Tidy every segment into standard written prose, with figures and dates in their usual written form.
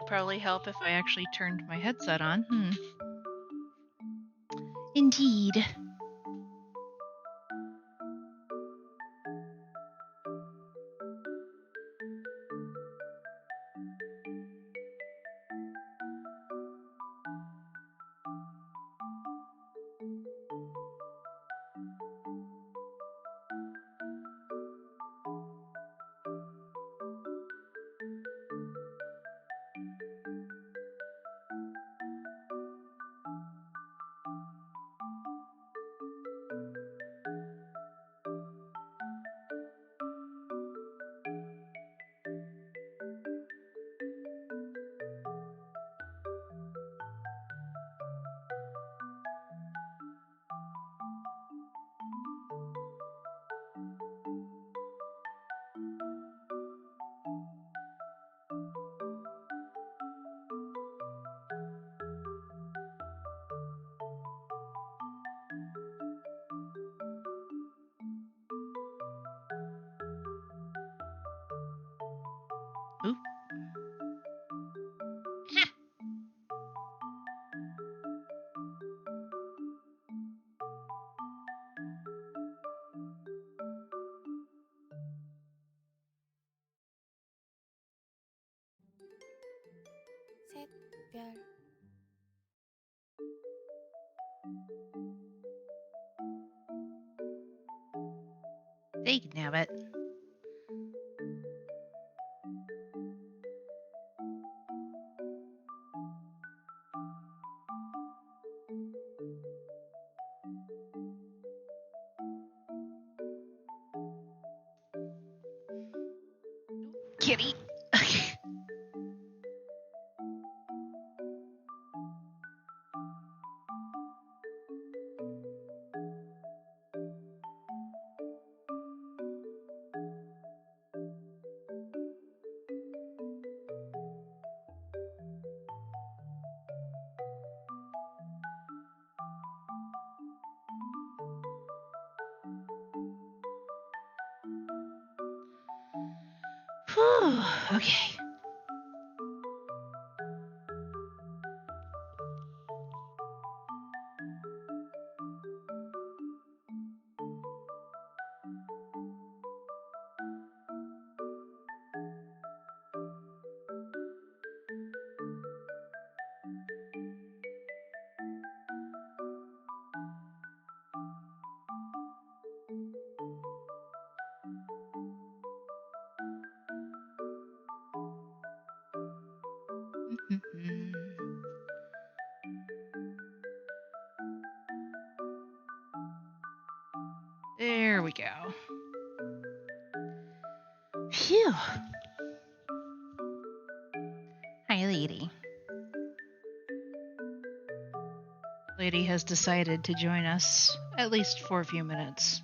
Probably help if I actually turned my headset on. Indeed. Ooh. 샛별 Dang nabbit. Kitty. Whew. Okay. There we go. Phew. Hi, lady. Lady has decided to join us, at least for a few minutes.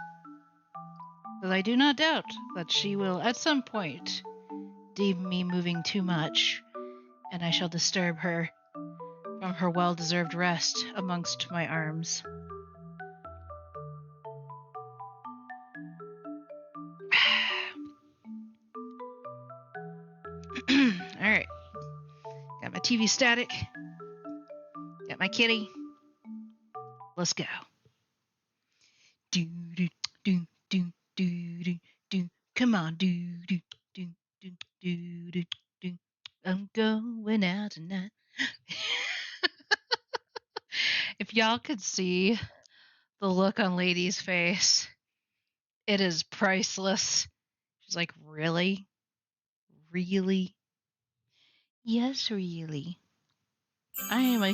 But I do not doubt that she will, at some point, deem me moving too much, and I shall disturb her from her well-deserved rest amongst my arms. Alright. Got my TV static. Got my kitty. Let's go. Do do do do do do do. Come on, do do do do do do do. I'm going out tonight. If y'all could see the look on Lady's face, it is priceless. She's like, really? Really? Yes, really. I am a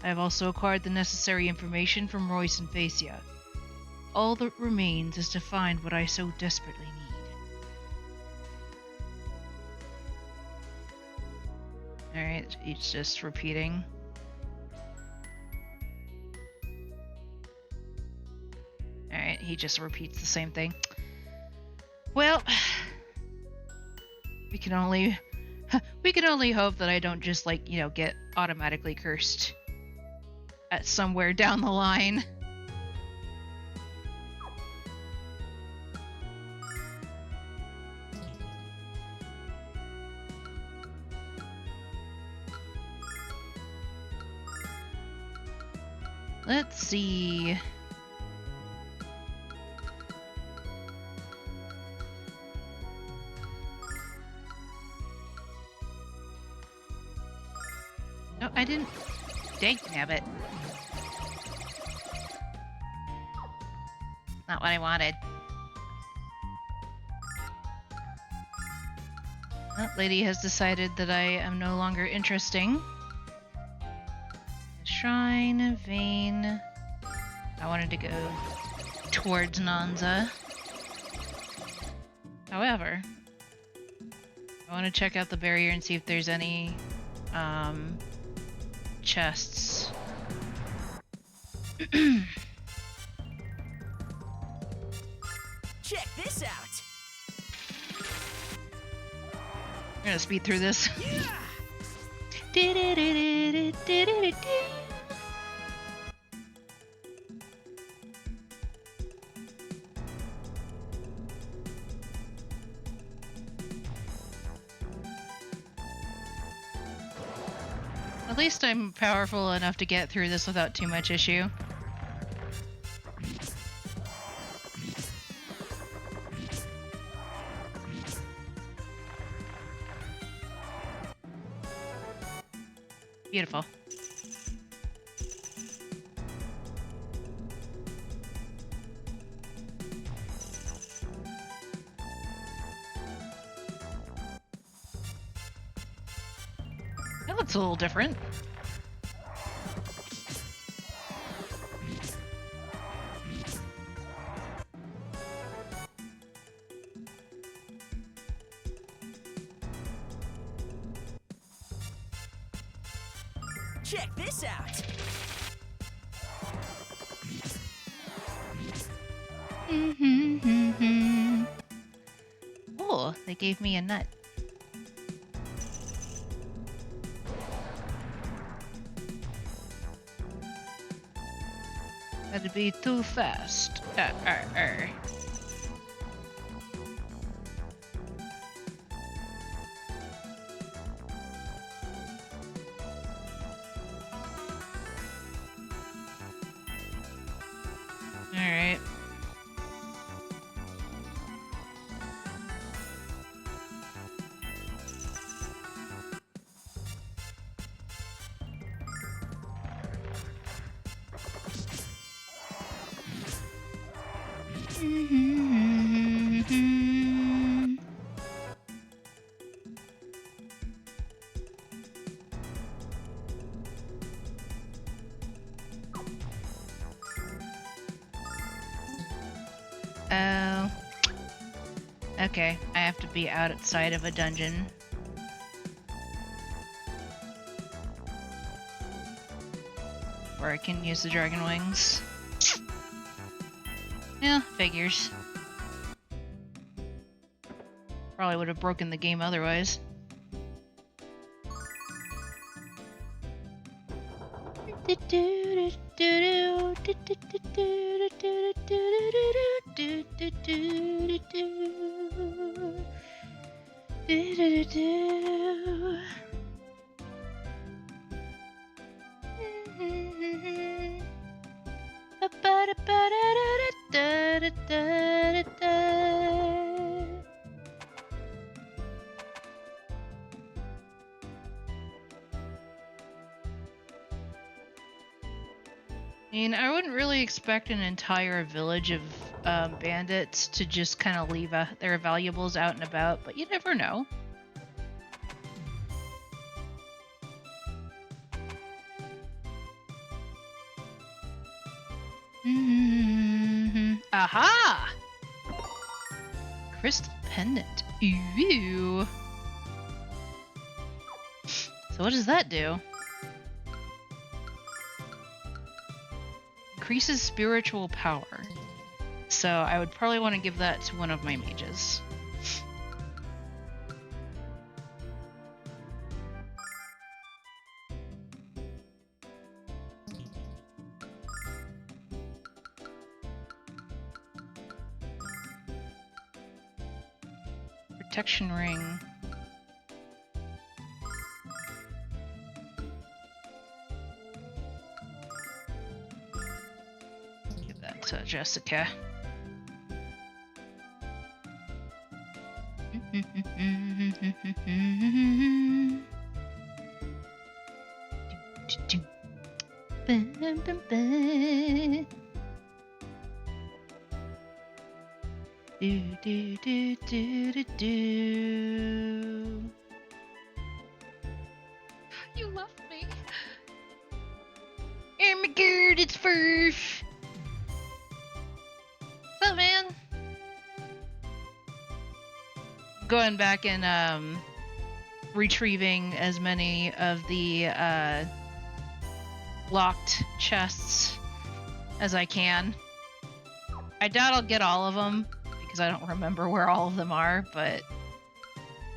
I have also acquired the necessary information from Royce and Phasia. All that remains is to find what I so desperately need. Alright, it's just repeating. Alright, he just repeats the same thing. Well, we can only hope that I don't just, like, you know, get automatically cursed at somewhere down the line. Let's see. No, I didn't. Dang nabbit. Not what I wanted. That lady has decided that I am no longer interesting. Shrine, vein. I wanted to go towards Nanza. However, I want to check out the barrier and see if there's any chests. Check this out. I'm gonna speed through this. Yeah. At least I'm powerful enough to get through this without too much issue. Beautiful. That looks a little different. Check this out. Oh, they gave me a nut. That'd be too fast. Alright. Oh. Okay, I have to be outside of a dungeon. Where I can use the dragon wings. Yeah, figures. Probably would have broken the game otherwise. I mean, I wouldn't really expect an entire village of bandits to just kind of leave their valuables out and about, but you never know. Aha! Crystal pendant. Ooh. So what does that do? Increases spiritual power. So I would probably want to give that to one of my mages. Protection ring. Give that to Jessica. You left me. Oh my god, it's Furf. What's up, man? Going back and retrieving as many of the locked chests as I can. I doubt I'll get all of them because I don't remember where all of them are, but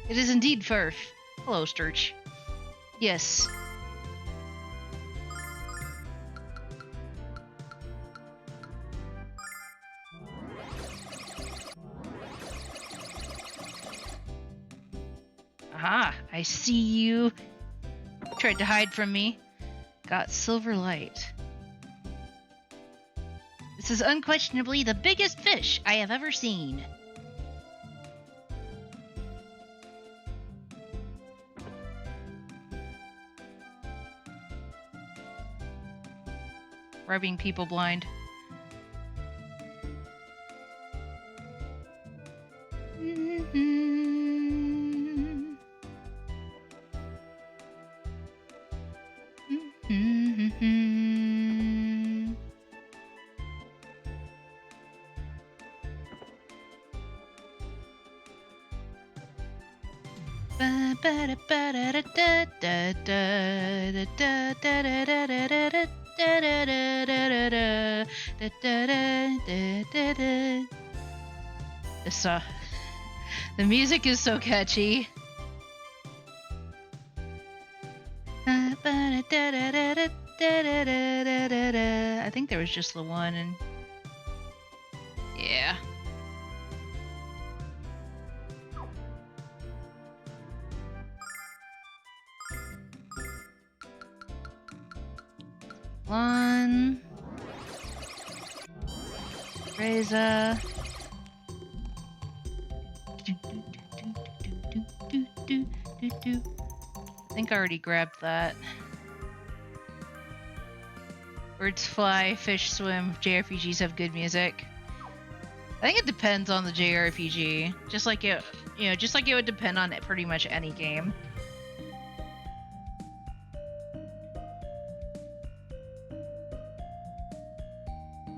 it is indeed Furf. Hello, Sturch. Yes. Aha, I see you. Tried to hide from me. Got silver light. This is unquestionably the biggest fish I have ever seen. Rubbing people blind. This, the music is so catchy. I think there was just the one, and yeah. One. Reza. I think I already grabbed that. Birds fly, fish swim, JRPGs have good music. I think it depends on the JRPG. Just like it, just like it would depend on pretty much any game.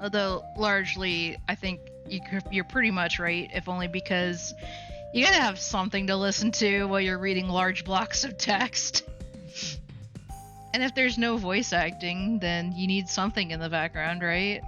Although largely, I think you're pretty much right, if only because you gotta have something to listen to while you're reading large blocks of text. And if there's no voice acting, then you need something in the background, right?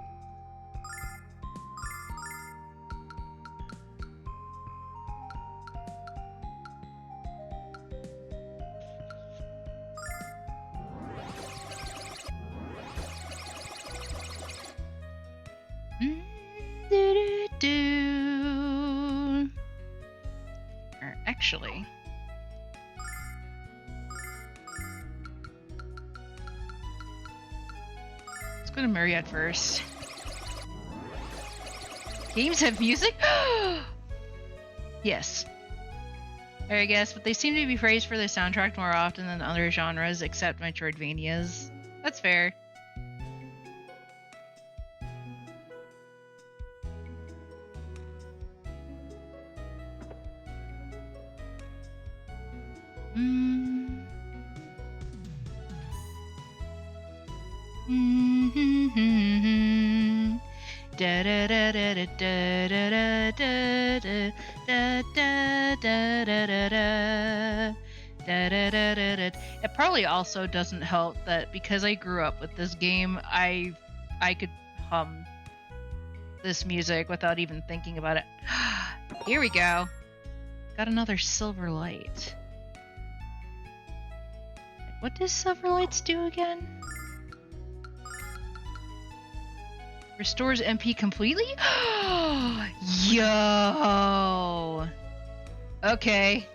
Or actually, let's go to Myriad first. Games have music? Yes. I guess, but they seem to be praised for their soundtrack more often than other genres except Metroidvanias. That's fair. da da da da da da da da da da da da da da. It probably also doesn't help that because I grew up with this game, I could hum this music without even thinking about it. Here we go. Got another silver light. What does silver lights do again? Restores MP completely? Yo! Okay.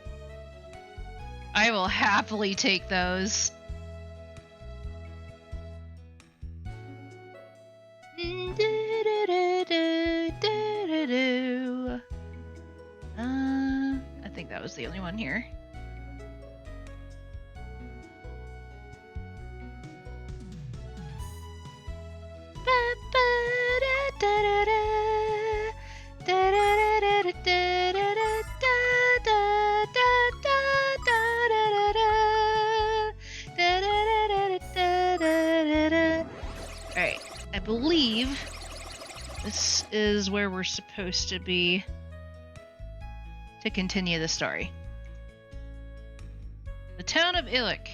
I will happily take those. I think that was the only one here. Alright, I believe this is where we're supposed to be to continue the story. The town of Illic.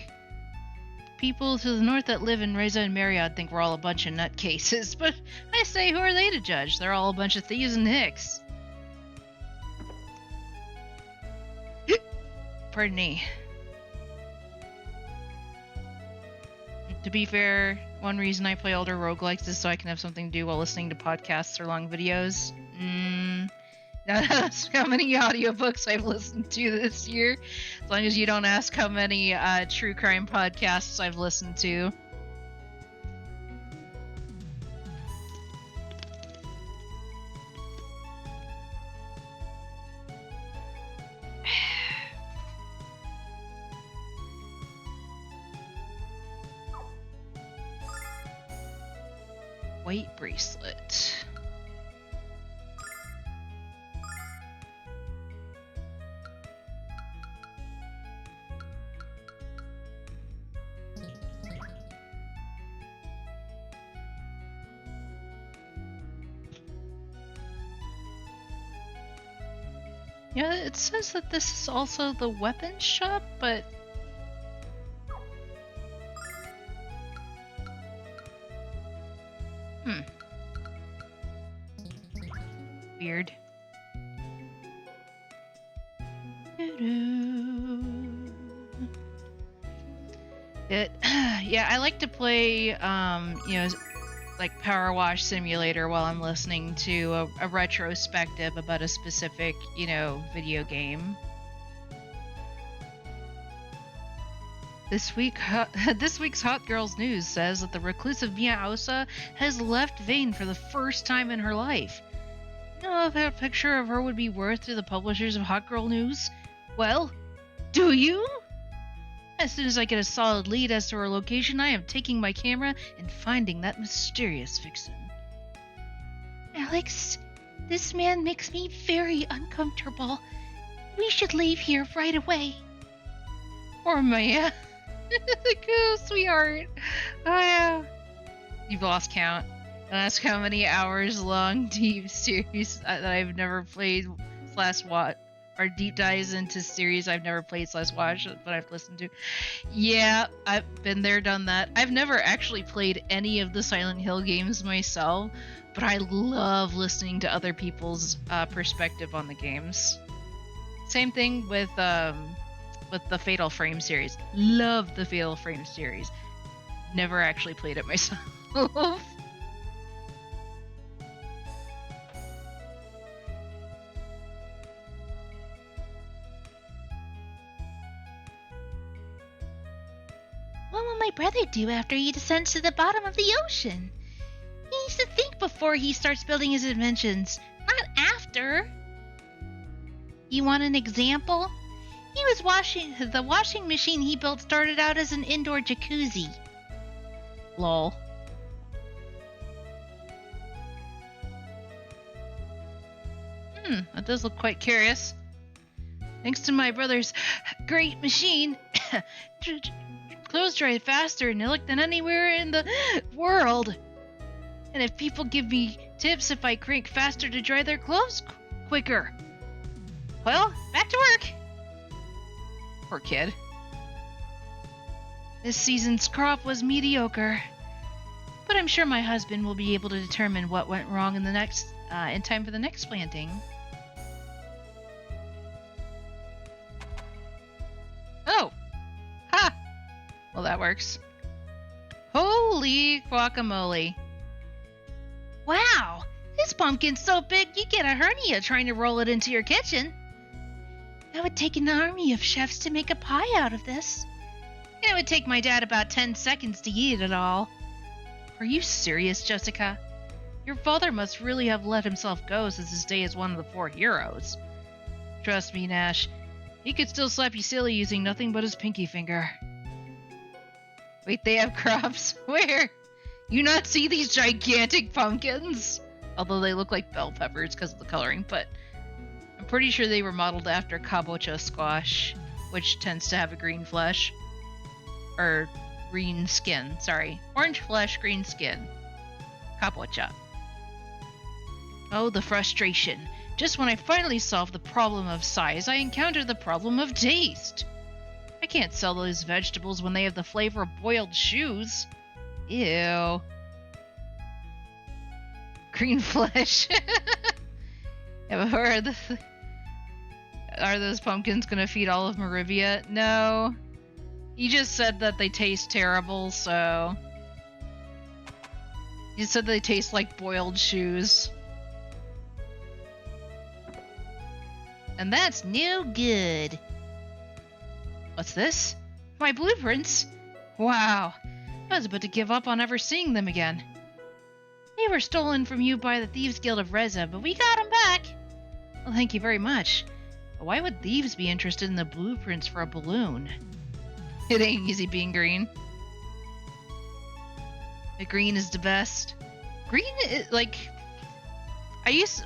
People to the north that live in Reza and Marriott think we're all a bunch of nutcases, but I say, who are they to judge? They're all a bunch of thieves and hicks. Pardon me. To be fair, one reason I play older roguelikes is so I can have something to do while listening to podcasts or long videos. That's how many audiobooks I've listened to this year. As long as you don't ask how many true crime podcasts I've listened to. White bracelet. Yeah, it says that this is also the weapons shop, but weird. Yeah, I like to play, you know, like Power Wash Simulator while I'm listening to a retrospective about a specific, you know, video game. This week's Hot Girls News says that the reclusive Mia Osa has left Vane for the first time in her life. You know if a picture of her would be worth to the publishers of Hot Girl News? Well, do you? As soon as I get a solid lead as to her location, I am taking my camera and finding that mysterious vixen. Alex, this man makes me very uncomfortable. We should leave here right away. Poor Maya. Oh, sweetheart. Oh, yeah. You've lost count. Ask how many hours long deep series that I've never played / watch, or deep dives into series I've never played / watch, but I've listened to. Yeah, I've been there, done that. I've never actually played any of the Silent Hill games myself, but I love listening to other people's perspective on the games. Same thing with the Fatal Frame series. Love the Fatal Frame series. Never actually played it myself. What will my brother do after he descends to the bottom of the ocean? He needs to think before he starts building his inventions, not after. You want an example? He was the washing machine he built started out as an indoor jacuzzi. Lol. That does look quite curious. Thanks to my brother's great machine, clothes dry faster in Illic than anywhere in the world. And if people give me tips if I crank faster to dry their clothes quicker. Well, back to work. Poor kid. This season's crop was mediocre. But I'm sure my husband will be able to determine what went wrong in time for the next planting. Oh! Ha! Well, that works. Holy guacamole. Wow! This pumpkin's so big you get a hernia trying to roll it into your kitchen. It would take an army of chefs to make a pie out of this. And it would take my dad about 10 seconds to eat it all. Are you serious, Jessica? Your father must really have let himself go since his day as one of the 4 heroes. Trust me, Nash. He could still slap you silly using nothing but his pinky finger. Wait, they have crops? Where? You not see these gigantic pumpkins? Although they look like bell peppers because of the coloring, but I'm pretty sure they were modeled after kabocha squash, which tends to have a green flesh. Or green skin, sorry. Orange flesh, green skin. Kabocha. Oh, the frustration. Just when I finally solved the problem of size, I encountered the problem of taste. I can't sell those vegetables when they have the flavor of boiled shoes. Ew. Green flesh. Yeah, are those pumpkins gonna feed all of Marivia? No. He just said that they taste terrible, so... He said they taste like boiled shoes. And that's no good. What's this? My blueprints? Wow. I was about to give up on ever seeing them again. They were stolen from you by the Thieves Guild of Reza, but we got them back. Well, thank you very much. But why would thieves be interested in the blueprints for a balloon? It ain't easy being green. The green is the best. Green is, like...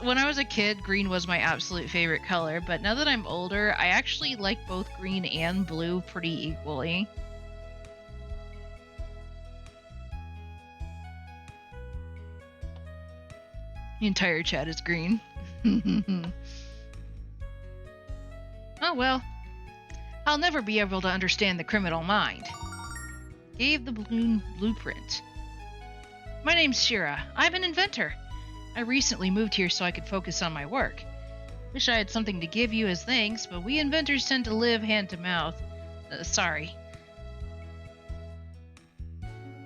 when I was a kid, green was my absolute favorite color, but now that I'm older, I actually like both green and blue pretty equally. The entire chat is green. Oh well. I'll never be able to understand the criminal mind. Gave the balloon blueprint. My name's Shira. I'm an inventor. I recently moved here so I could focus on my work. Wish I had something to give you as thanks, but we inventors tend to live hand to mouth. Sorry.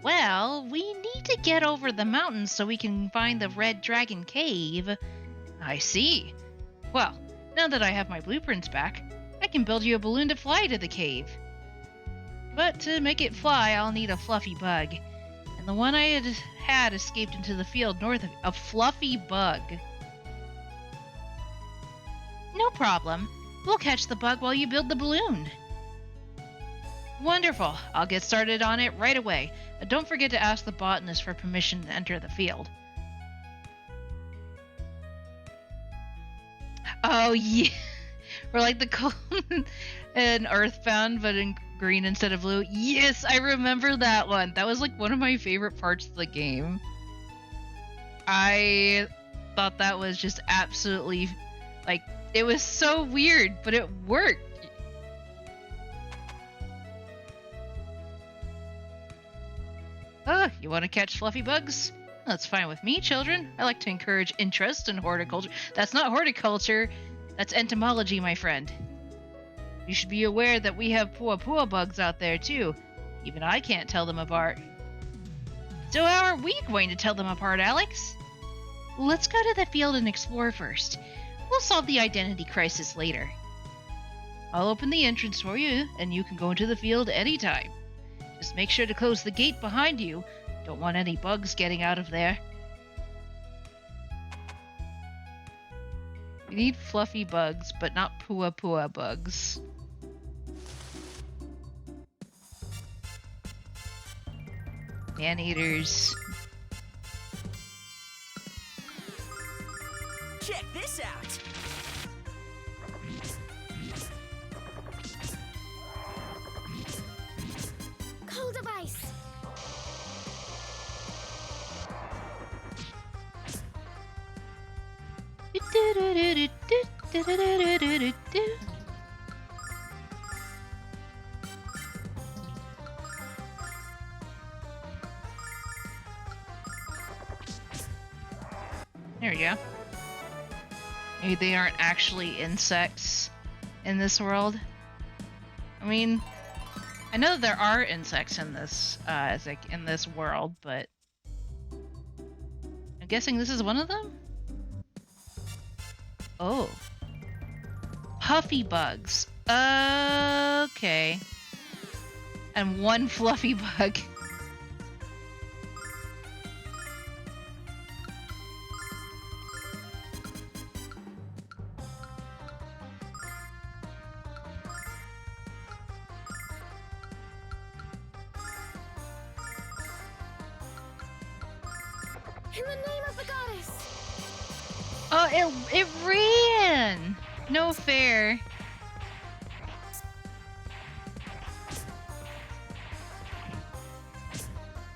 Well, we need to get over the mountains so we can find the Red Dragon Cave. I see. Well, now that I have my blueprints back, I can build you a balloon to fly to the cave. But to make it fly, I'll need a fluffy bug. And the one I had escaped into the field north of a fluffy bug. No problem. We'll catch the bug while you build the balloon. Wonderful. I'll get started on it right away. But don't forget to ask the botanist for permission to enter the field. Oh, yeah. Or like the in Earthbound, but in green instead of blue. Yes, I remember that one. That was like one of my favorite parts of the game. I thought that was just absolutely, like, it was so weird, but it worked. Oh, you want to catch fluffy bugs? That's fine with me, children. I like to encourage interest in horticulture. That's not horticulture. That's entomology, my friend. You should be aware that we have pua pua bugs out there, too. Even I can't tell them apart. So how are we going to tell them apart, Alex? Let's go to the field and explore first. We'll solve the identity crisis later. I'll open the entrance for you, and you can go into the field anytime. Just make sure to close the gate behind you. Don't want any bugs getting out of there. We need fluffy bugs, but not pua pua bugs. Man-eaters. Check this out. Cold device. There we go. Maybe they aren't actually insects in this world. I mean, I know there are insects in this, like in this world, but I'm guessing this is one of them. Oh, puffy bugs. Okay, and one fluffy bug. In the name of the goddess! Oh, it ran. No fair.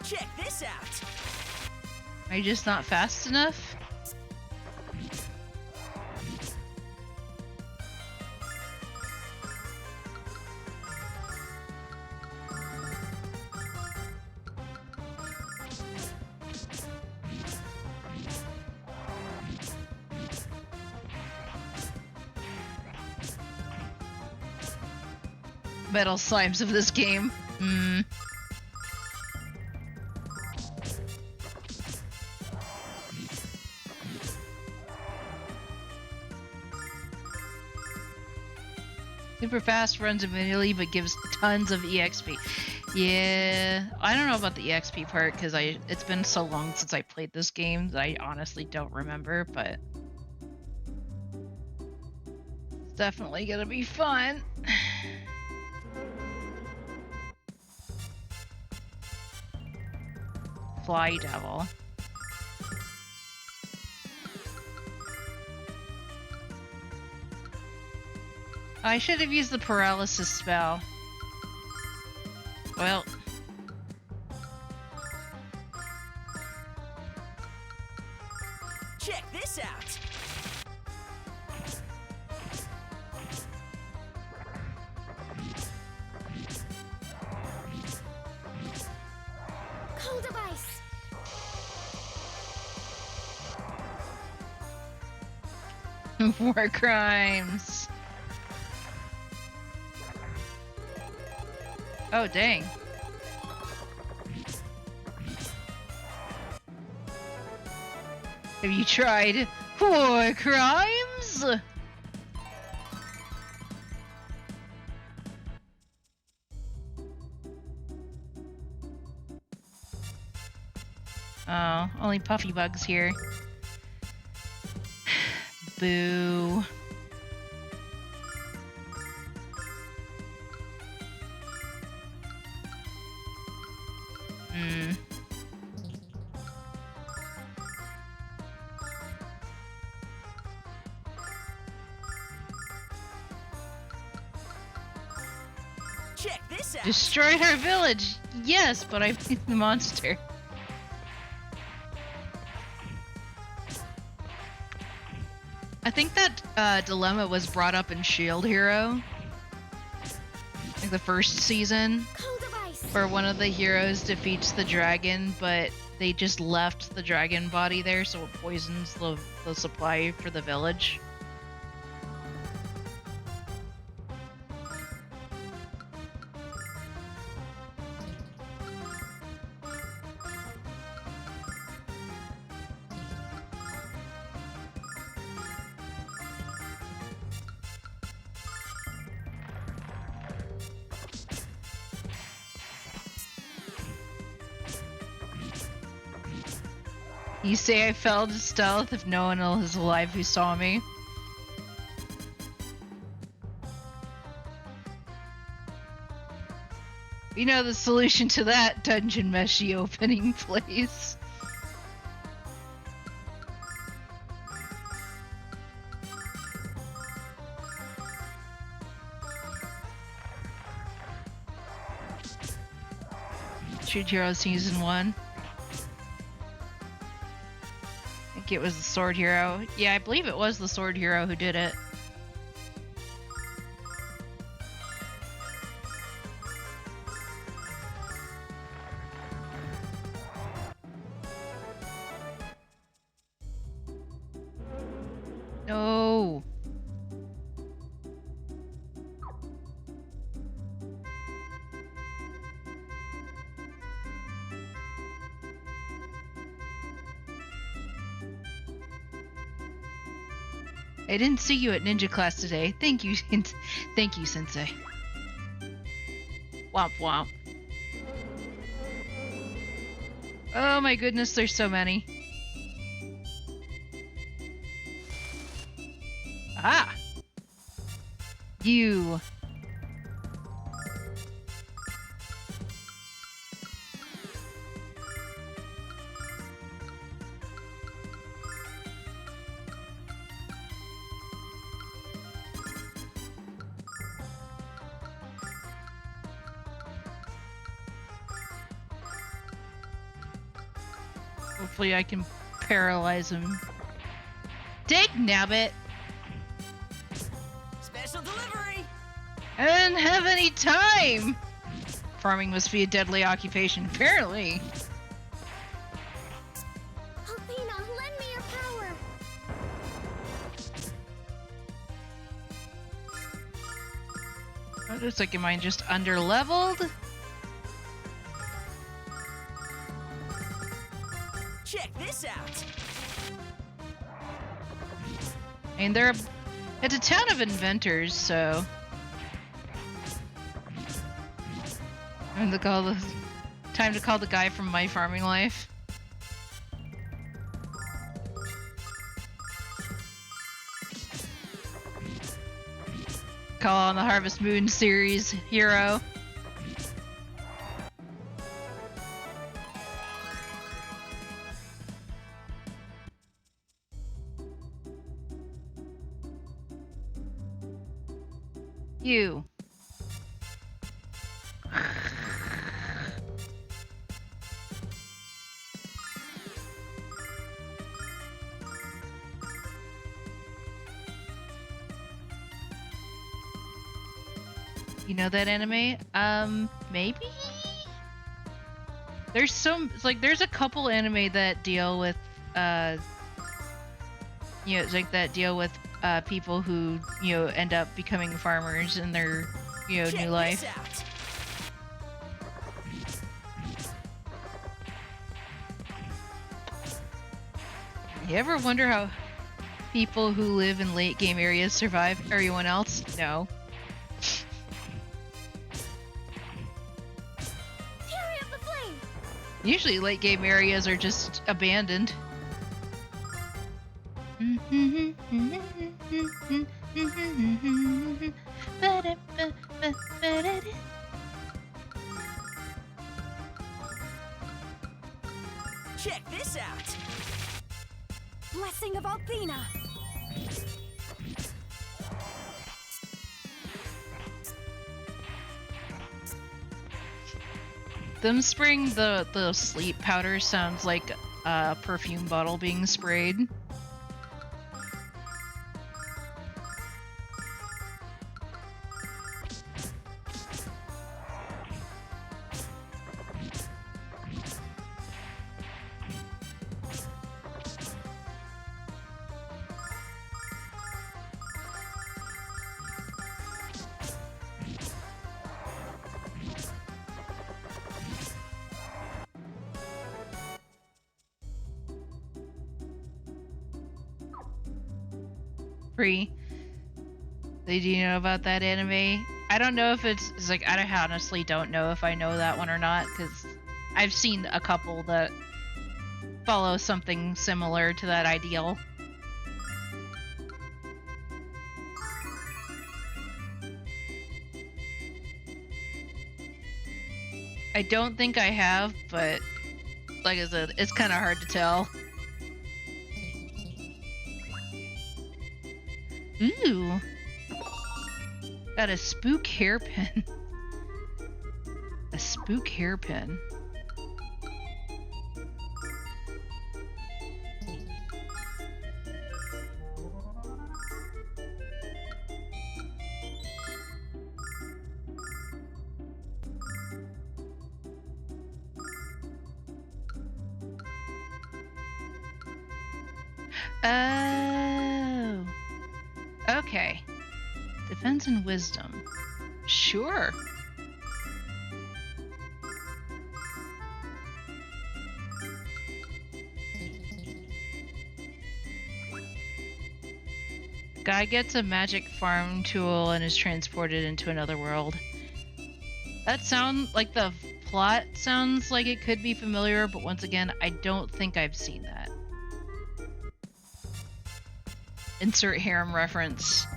Check this out. Are you just not fast enough? Metal slimes of this game. Super fast, runs immediately, but gives tons of EXP. Yeah, I don't know about the EXP part because it's been so long since I played this game that I honestly don't remember, but it's definitely gonna be fun. Fly Devil. I should have used the paralysis spell. Well. Check this out. Cold device! War crimes. Oh, dang. Have you tried war crimes? Oh, only puffy bugs here. Boo. Check this out. Destroyed our village! Yes, but I beat the monster. I think that dilemma was brought up in Shield Hero. Like the first season. Cold device! Where one of the heroes defeats the dragon, but they just left the dragon body there so it poisons the supply for the village. You say I fell to stealth if no one is alive who saw me? You know the solution to that, Dungeon Meshi opening, please. Street Hero Season 1. think it was the Sword Hero. Yeah, I believe it was the Sword Hero who did it. No. I didn't see you at ninja class today. Thank you, thank you, Sensei. Womp womp. Oh my goodness, there's so many. Ah! You. Hopefully I can paralyze him. Dig nabbit! Special delivery. I didn't have any time! Farming must be a deadly occupation, apparently. Althena, lend me your power. Oh, looks like mine just under-leveled. Check this out. I mean, it's a town of inventors, so. Time to call the guy from My Farming Life. Call on the Harvest Moon series hero. You. You know that anime? Maybe? There's there's a couple anime that deal with, people who, end up becoming farmers in their, Check new life. this out. You ever wonder how people who live in late game areas survive? Everyone else? No. Hurry up the flame. Usually late game areas are just abandoned. Check this out. Blessing of Althena. Them spraying the sleep powder sounds like a perfume bottle being sprayed. Free. Do you know about that anime? I don't know if it's like, I honestly don't know if I know that one or not, because I've seen a couple that follow something similar to that ideal. I don't think I have, but like I said, it's kind of hard to tell. Ooh. Got a spook hairpin. A spook hairpin. Oh. Okay. Defense and wisdom. Sure. Guy gets a magic farm tool and is transported into another world. That sounds like the plot sounds like it could be familiar, but once again, I don't think I've seen that. Insert harem reference.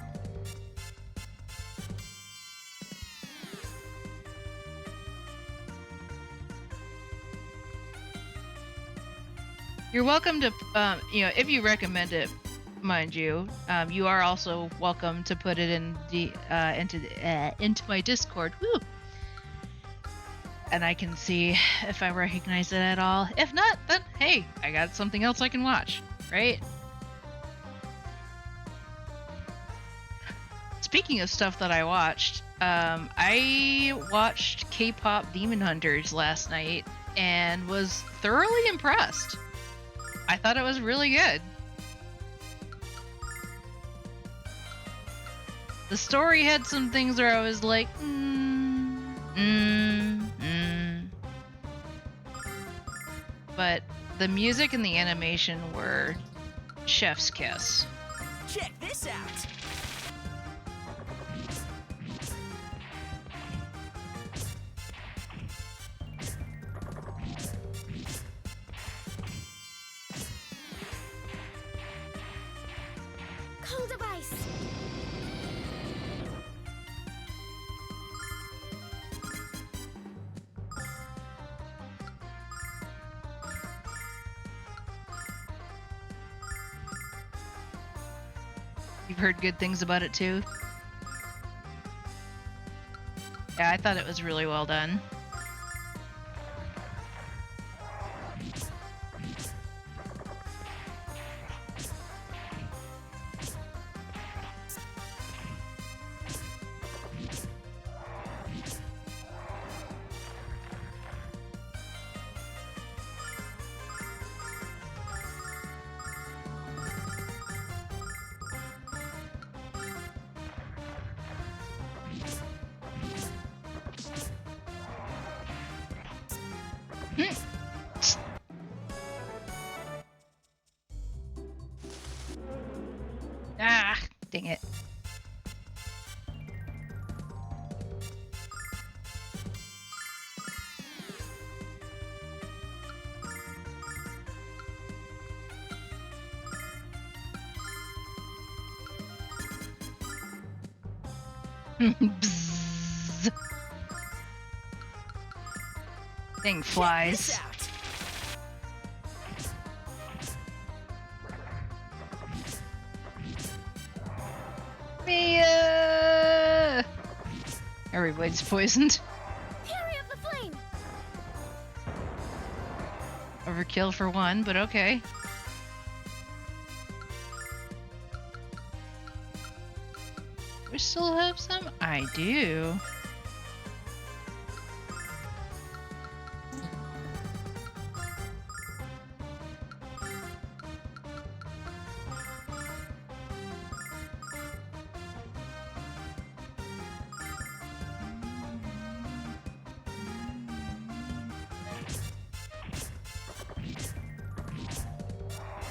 You're welcome to, if you recommend it, mind you, you are also welcome to put it in the into my Discord. Woo! And I can see if I recognize it at all. If not, then hey, I got something else I can watch, right? Speaking of stuff that I watched, I watched K-pop Demon Hunters last night and was thoroughly impressed. I thought it was really good. The story had some things where I was like, but the music and the animation were chef's kiss. Check this out. Cold device. You've heard good things about it too? Yeah, I thought it was really well done. Ah, dang it. Bzzz. Thing Check flies. this out. Mia! Everybody's poisoned. Hurry up the flame. Overkill for one, but okay. We still have some? I do.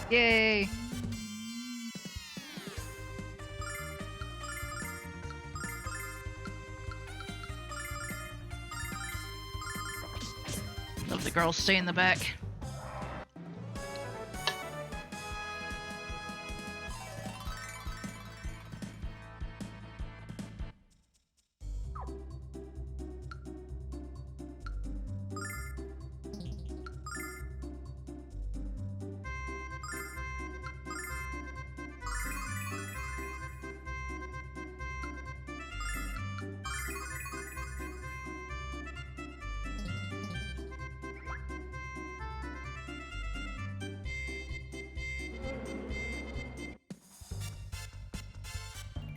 Yay! Love the girls stay in the back.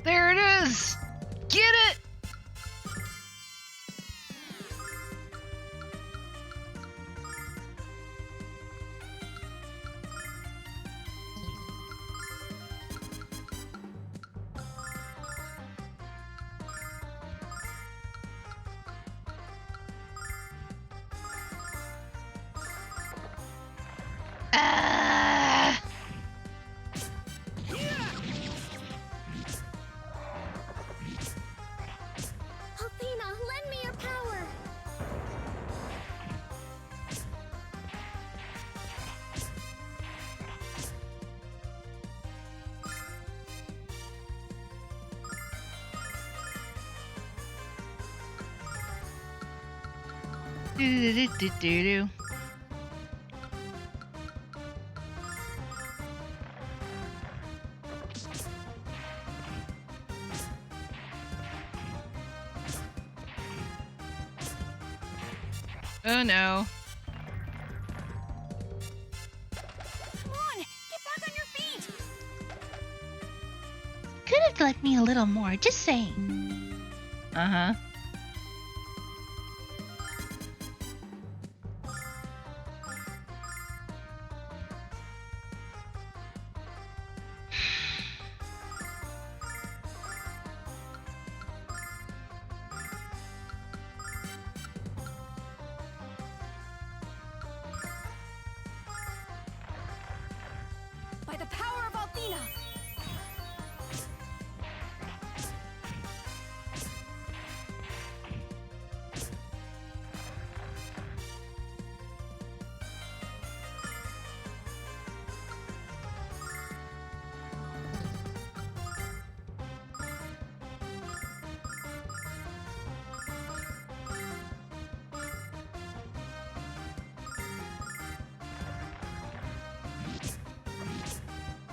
There it is! Get it! Do-do-do-do-do-do. Oh no. Come on, get back on your feet. Could have let me a little more, just saying. Uh-huh. By the power of Althena.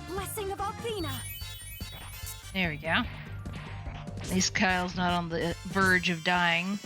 Blessing of Althena. There we go. At least Kyle's not on the verge of dying.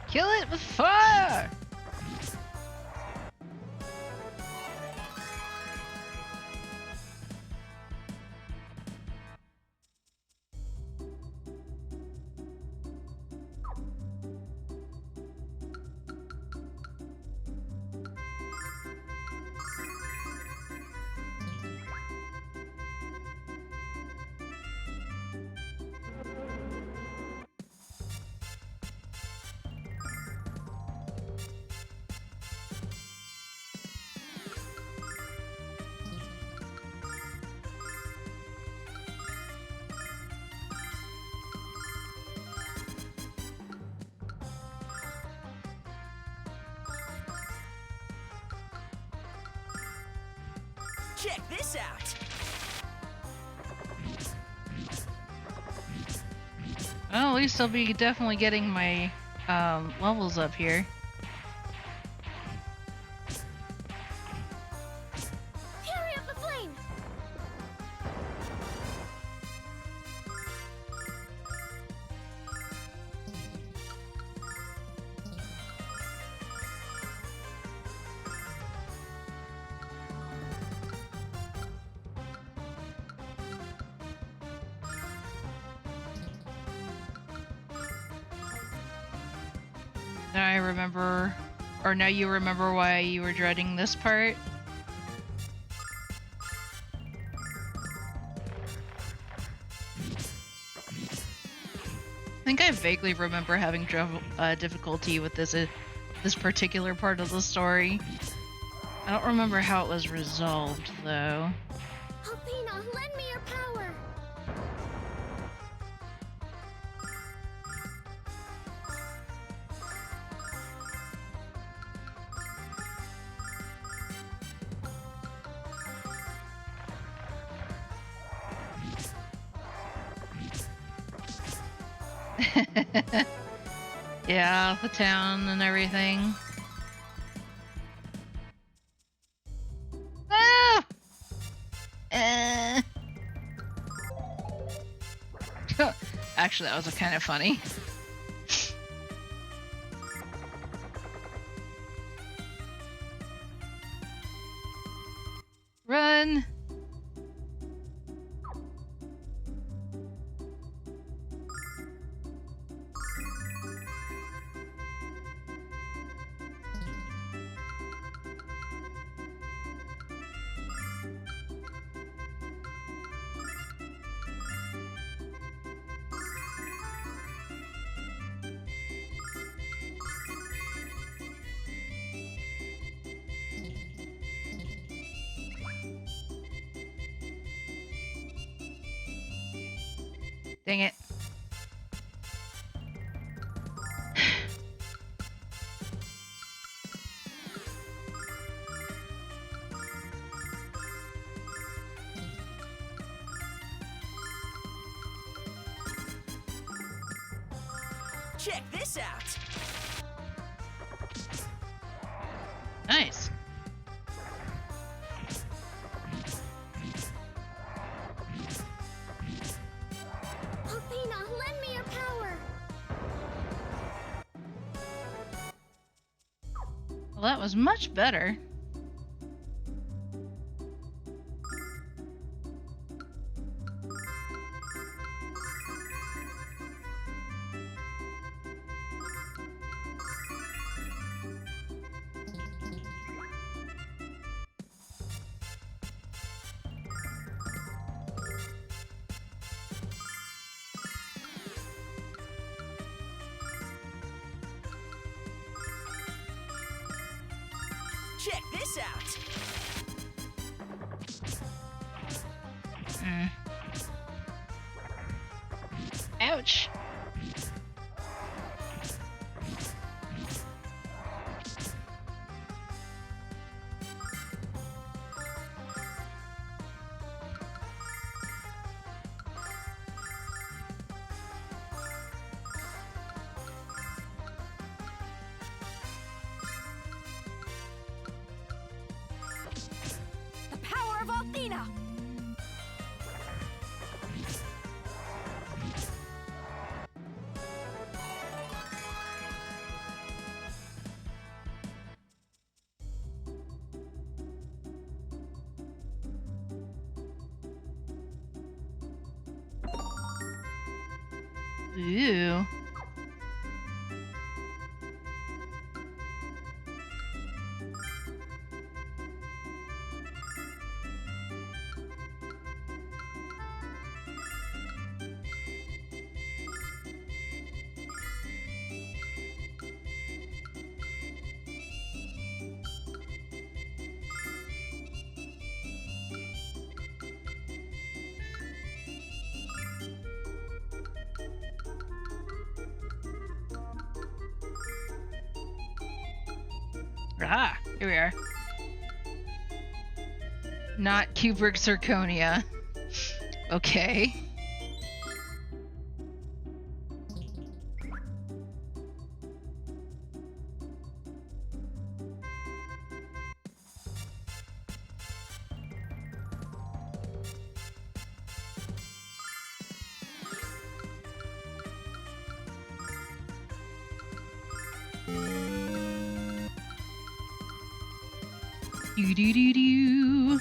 Kill it with fire! Check this out. Well, at least I'll be definitely getting my levels up here. Fury of the flame. Now I remember, or now you remember why you were dreading this part. I think I vaguely remember having difficulty with this particular part of the story. I don't remember how it was resolved though. Althena, lend me your power. Yeah, the town and everything. Ah! Actually, that was kind of funny. Run! Dang it. Check this out. Nice. Althena, lend me your power. Well, that was much better. Check this out. Ouch. The power of Althena. Ooh. Ah, here we are. Not Kubrick zirconia. Okay. Do do do do.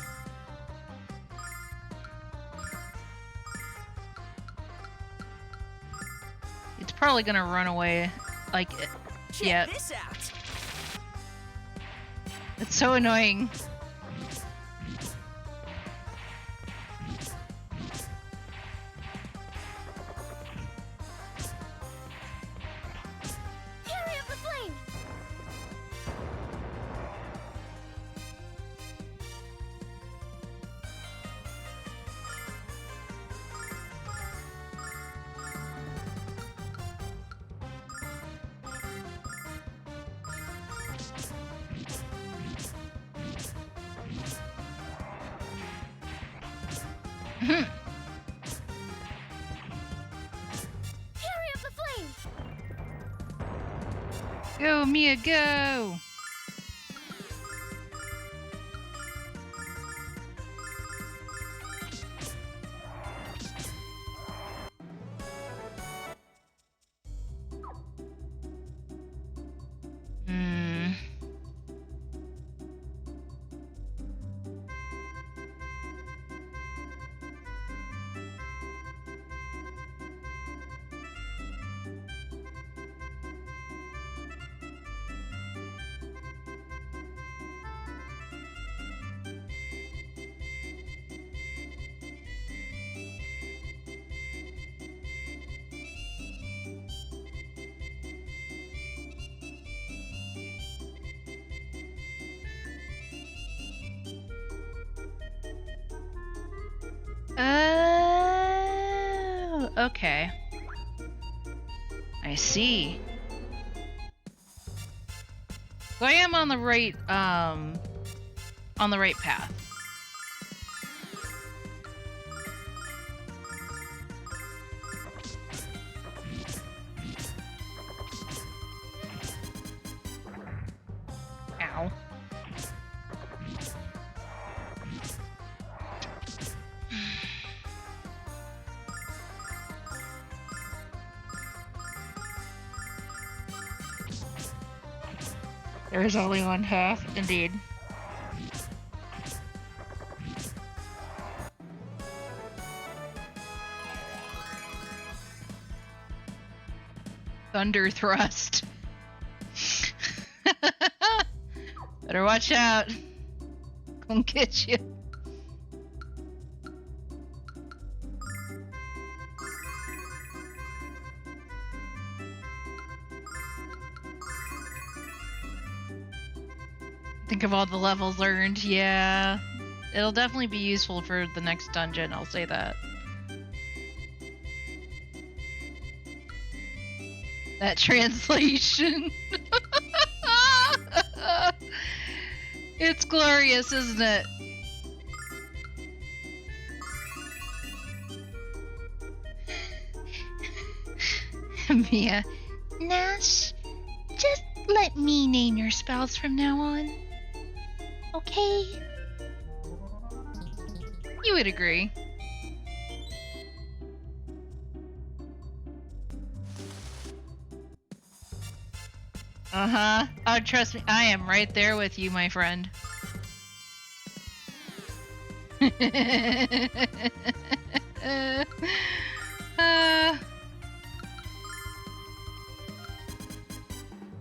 It's probably gonna run away. Like, Check yeah, this out. it's so annoying. Fury of the flame. Mhm. Fury of the flame. Go, Mia, go! Hmm. okay. I see. So I am on the right path. Ow. There is only one path, indeed. Thunder thrust. Better watch out. Gonna get you. Think of all the levels learned. Yeah. It'll definitely be useful for the next dungeon, I'll say that. That translation. It's glorious, isn't it? Mia, Nash, just let me name your spells from now on. Okay? You would agree. Uh-huh. Oh, trust me, I am right there with you, my friend.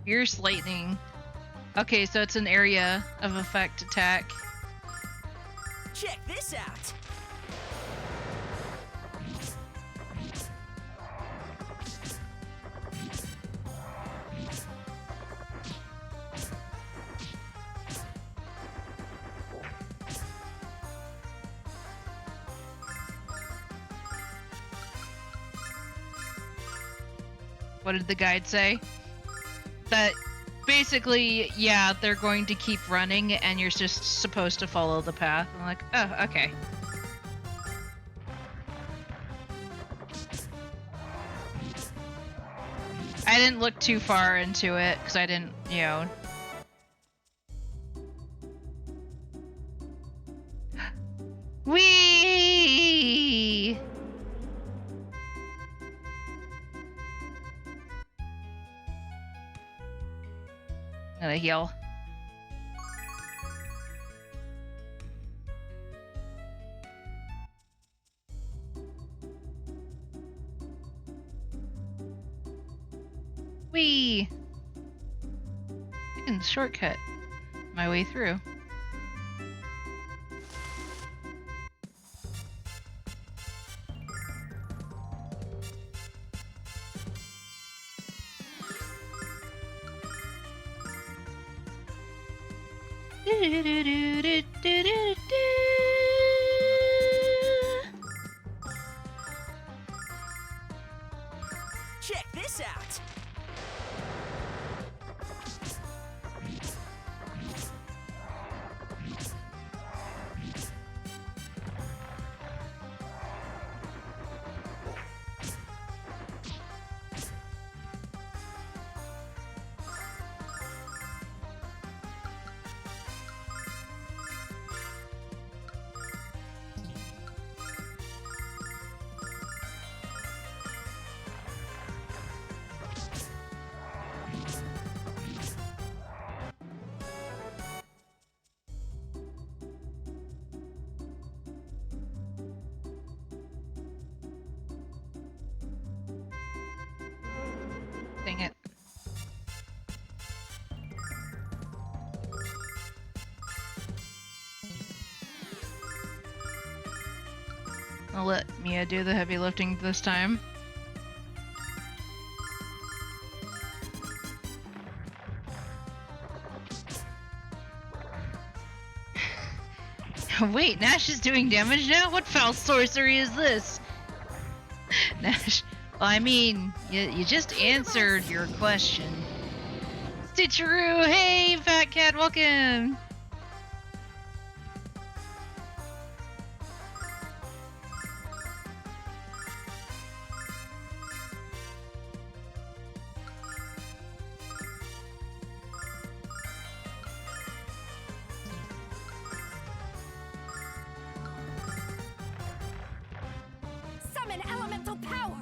Fierce lightning. Okay, so it's an area of effect attack. Check this out. What did the guide say? That basically, yeah, they're going to keep running and you're just supposed to follow the path. I'm like, oh, okay. I didn't look too far into it because I didn't, you know. Whee! Gotta heal. Whee! I can shortcut my way through. Check this out. Dang it. I'll let Mia do the heavy lifting this time. Wait, Nash is doing damage now? What foul sorcery is this? Nash. Well, I mean, you just answered your question. Stitcheroo, hey, Fat Cat, welcome. Summon elemental power!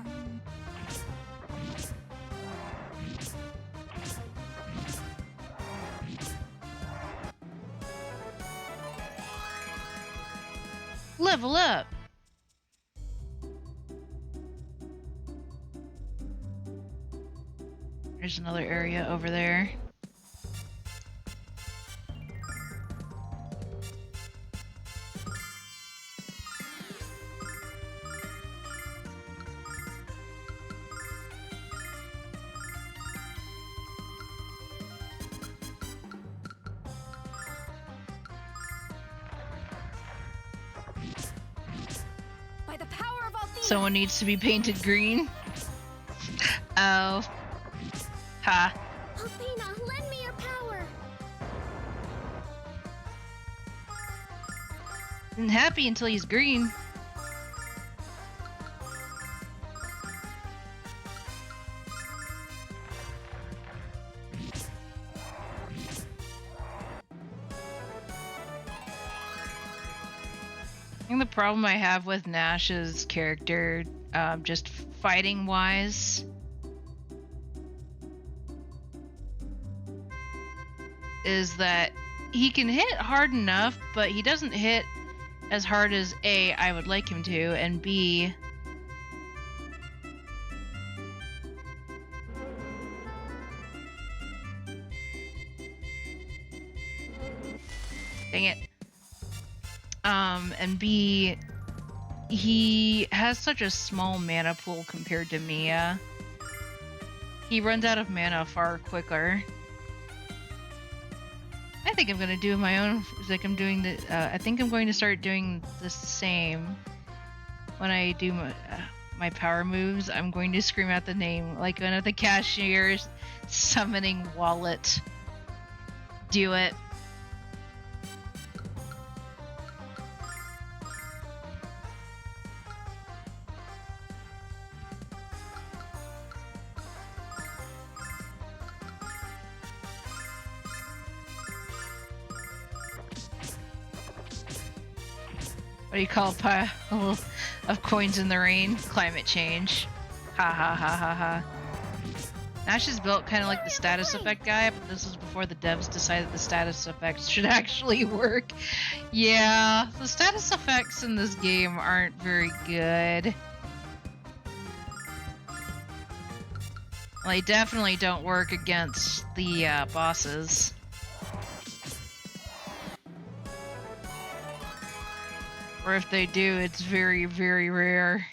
Level up. There's another area over there. By the power of Althena! Someone needs to be painted green. Oh. Ha. Althena, lend me your power! Isn't happy until he's green. I think the problem I have with Nash's character, just fighting wise, is that he can hit hard enough, but he doesn't hit as hard as A, I would like him to, and B, dang it. And B, he has such a small mana pool compared to Mia. He runs out of mana far quicker. I think I'm gonna do my own. It's like I'm doing the. I think I'm going to start doing the same when I do my power moves. I'm going to scream out the name, like one of the cashiers summoning wallet. Do it. What do you call a pile of coins in the rain? Climate change. Ha ha ha ha ha. Nash is built kind of like the status effect guy, but this was before the devs decided the status effects should actually work. Yeah, the status effects in this game aren't very good. Well, they definitely don't work against the bosses. Or if they do, it's very, very rare.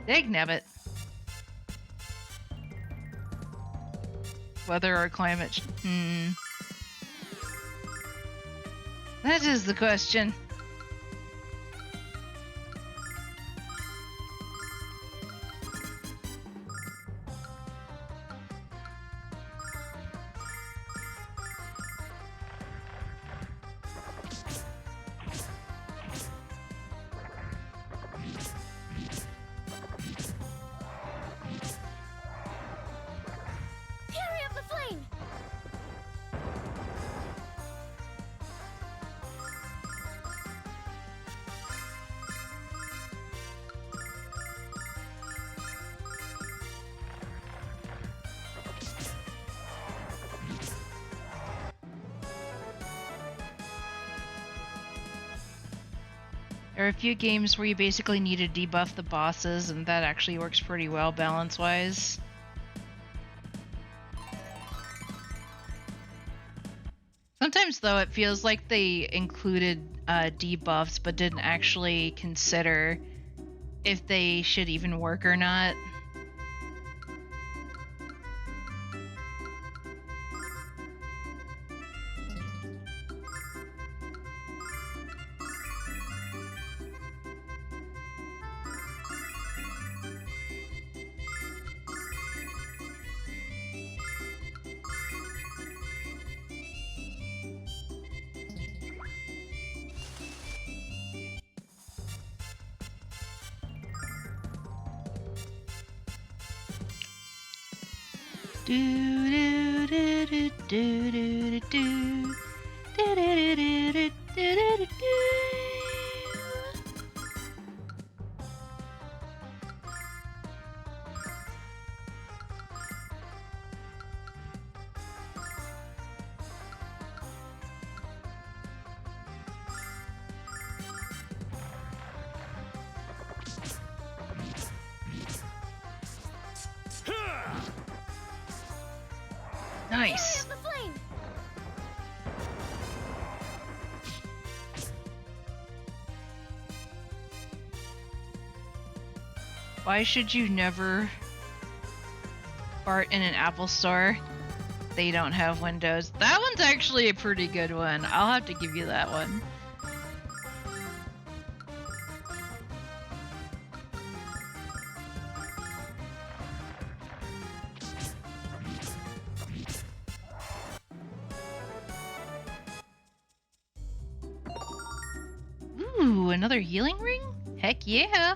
Dagnabbit. Weather or climate? That is the question. Fury of the flame! There are a few games where you basically need to debuff the bosses, and that actually works pretty well balance-wise. Sometimes, though, it feels like they included debuffs but didn't actually consider if they should even work or not. Do do do do do do do do. Do do do do do do do do. Nice. The flame. Why should you never fart in an Apple store? They don't have Windows. That one's actually a pretty good one. I'll have to give you that one. Ooh, another healing ring? Heck yeah.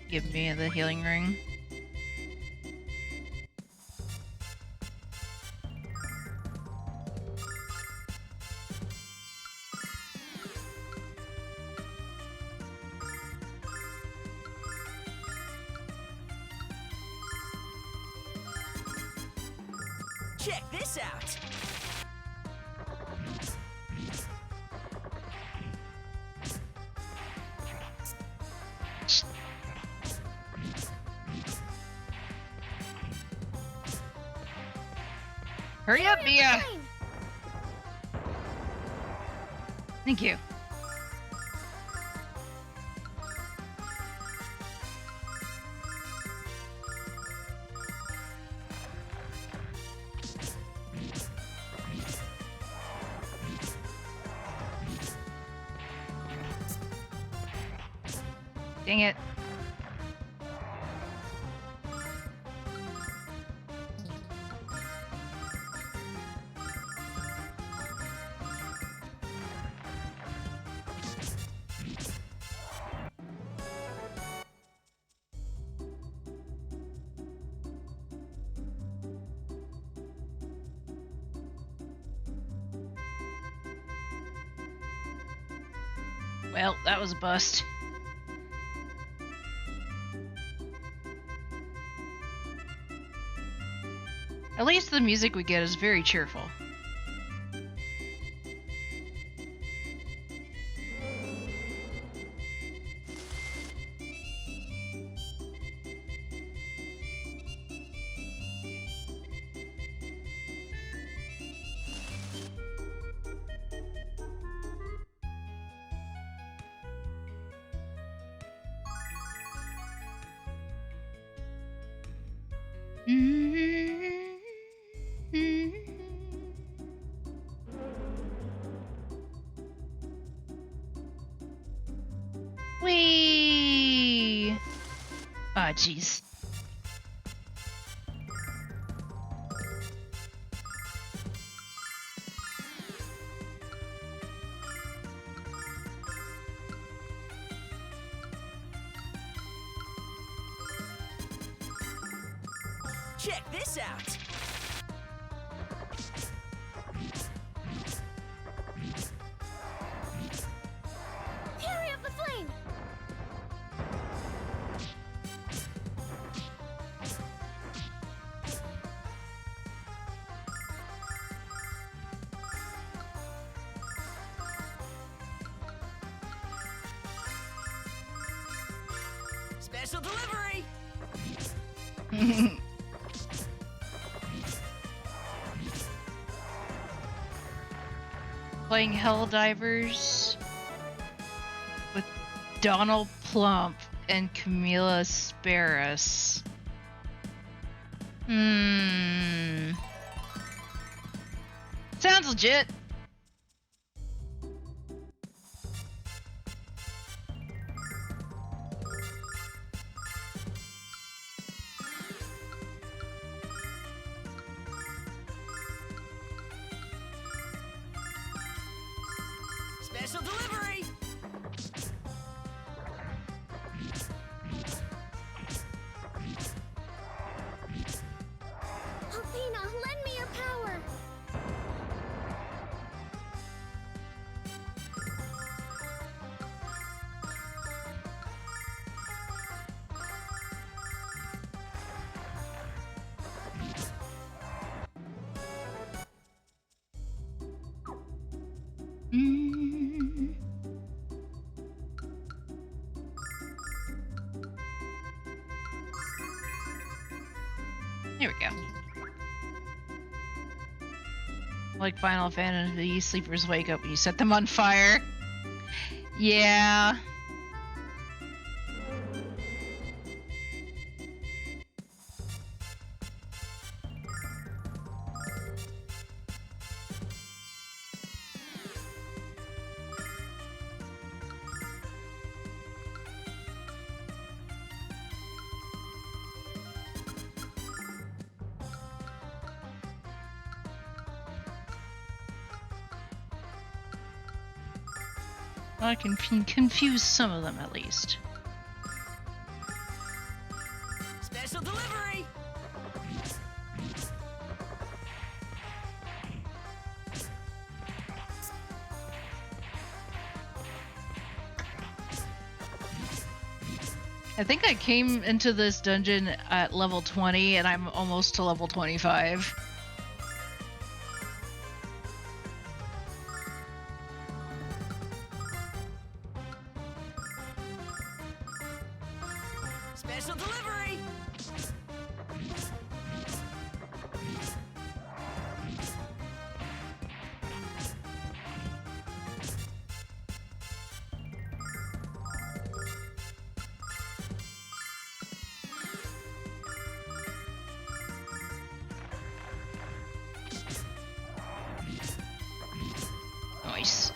Give me the healing ring. Check this out. Hurry up, Mia! Flame. Thank you. Dang it. Well, that was a bust. At least the music we get is very cheerful. Whee! Ah, jeez. Check this out. Fury of the flame. Special delivery. Playing Helldivers with Donald Plump and Camila Sparris. Sounds legit. Special delivery! Althena, lend me your power! Mm. There we go. Like Final Fantasy, sleepers wake up when you set them on fire. Yeah. I can confuse some of them at least. Special delivery! I think I came into this dungeon at level 20 and I'm almost to level 25. Special delivery! Nice.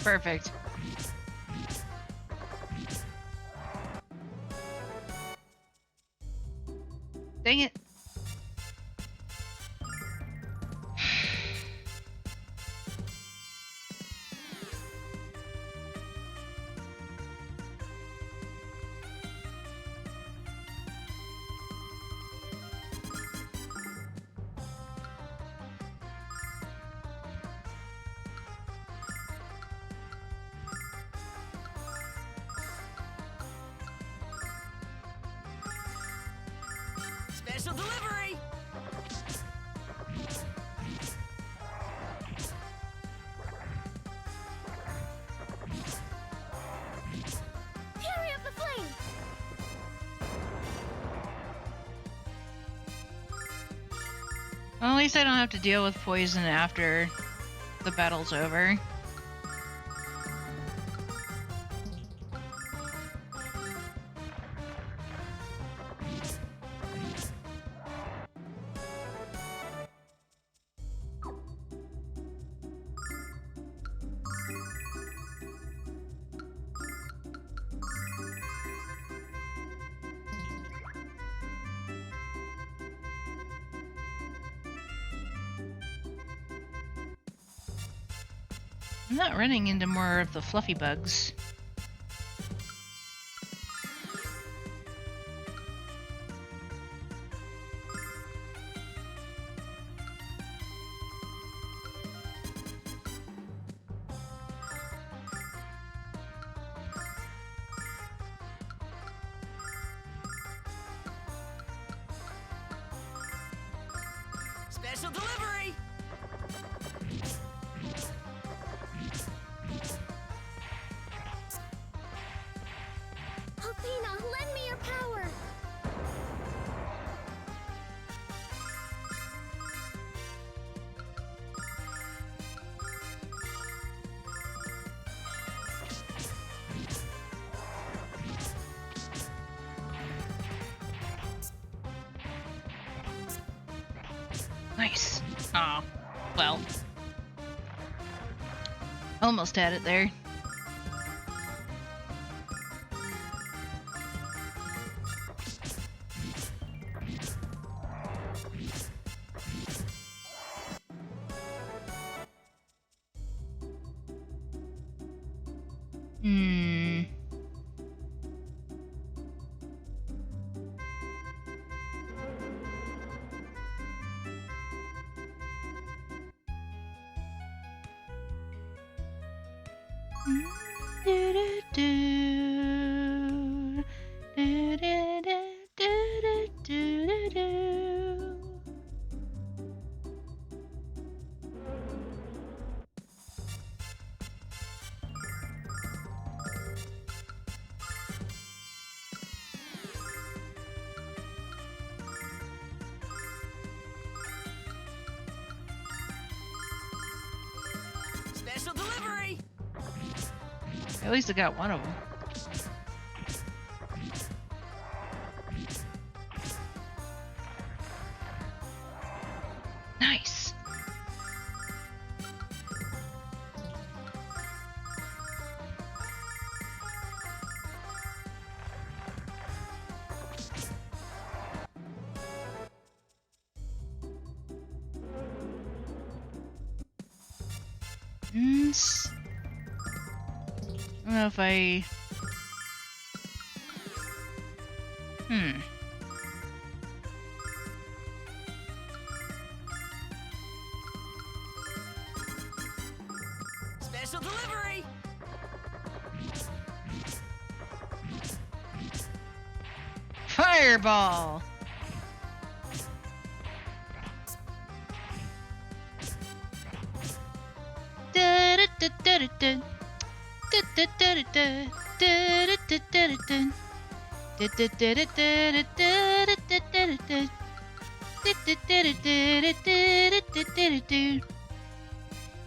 Perfect. Dang it. Special delivery! Carry up the flame! Well, at least I don't have to deal with poison after the battle's over. I'm not running into more of the fluffy bugs. Special delivery! Althena, lend me your power! Nice. Oh, well. Almost had it there. Hmm. Special delivery! At least I got one of them. Nice. I don't know if I... Special delivery! Fireball!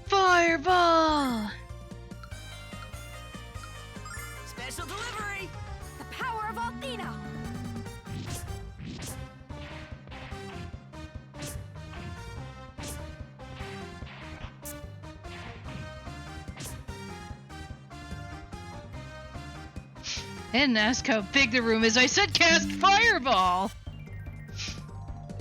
Fireball! Special delivery! The power of Althena! I didn't ask how big the room is. I said cast fireball!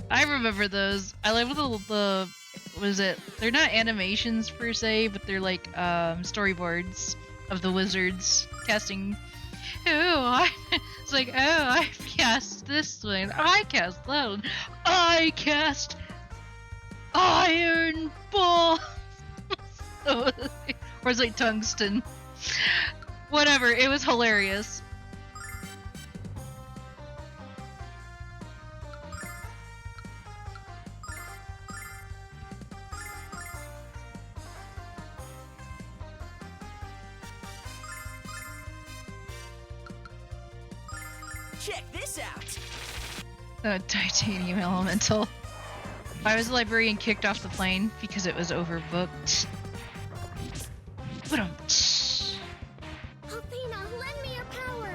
I remember those. I like the what is it? They're not animations per se, but they're like storyboards of the wizards casting. It's like, I cast this one. I cast that one. I cast iron ball. Or it's like tungsten. Whatever. It was hilarious. Check this out! The titanium elemental. I was a librarian kicked off the plane because it was overbooked. Althena, lend me your power.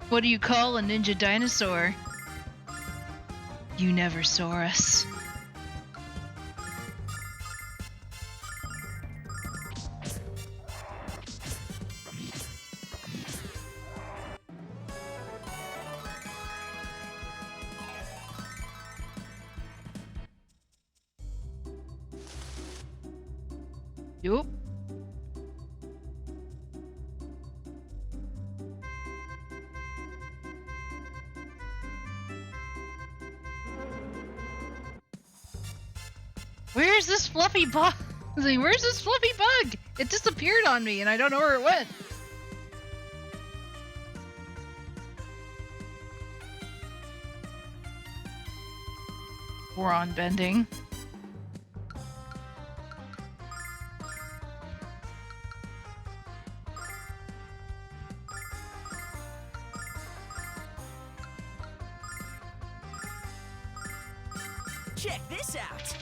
What do you call a ninja dinosaur? You never saw us. Yup. Where's this fluffy bug? Where's this fluffy bug? It disappeared on me and I don't know where it went. Boron bending. Check this out!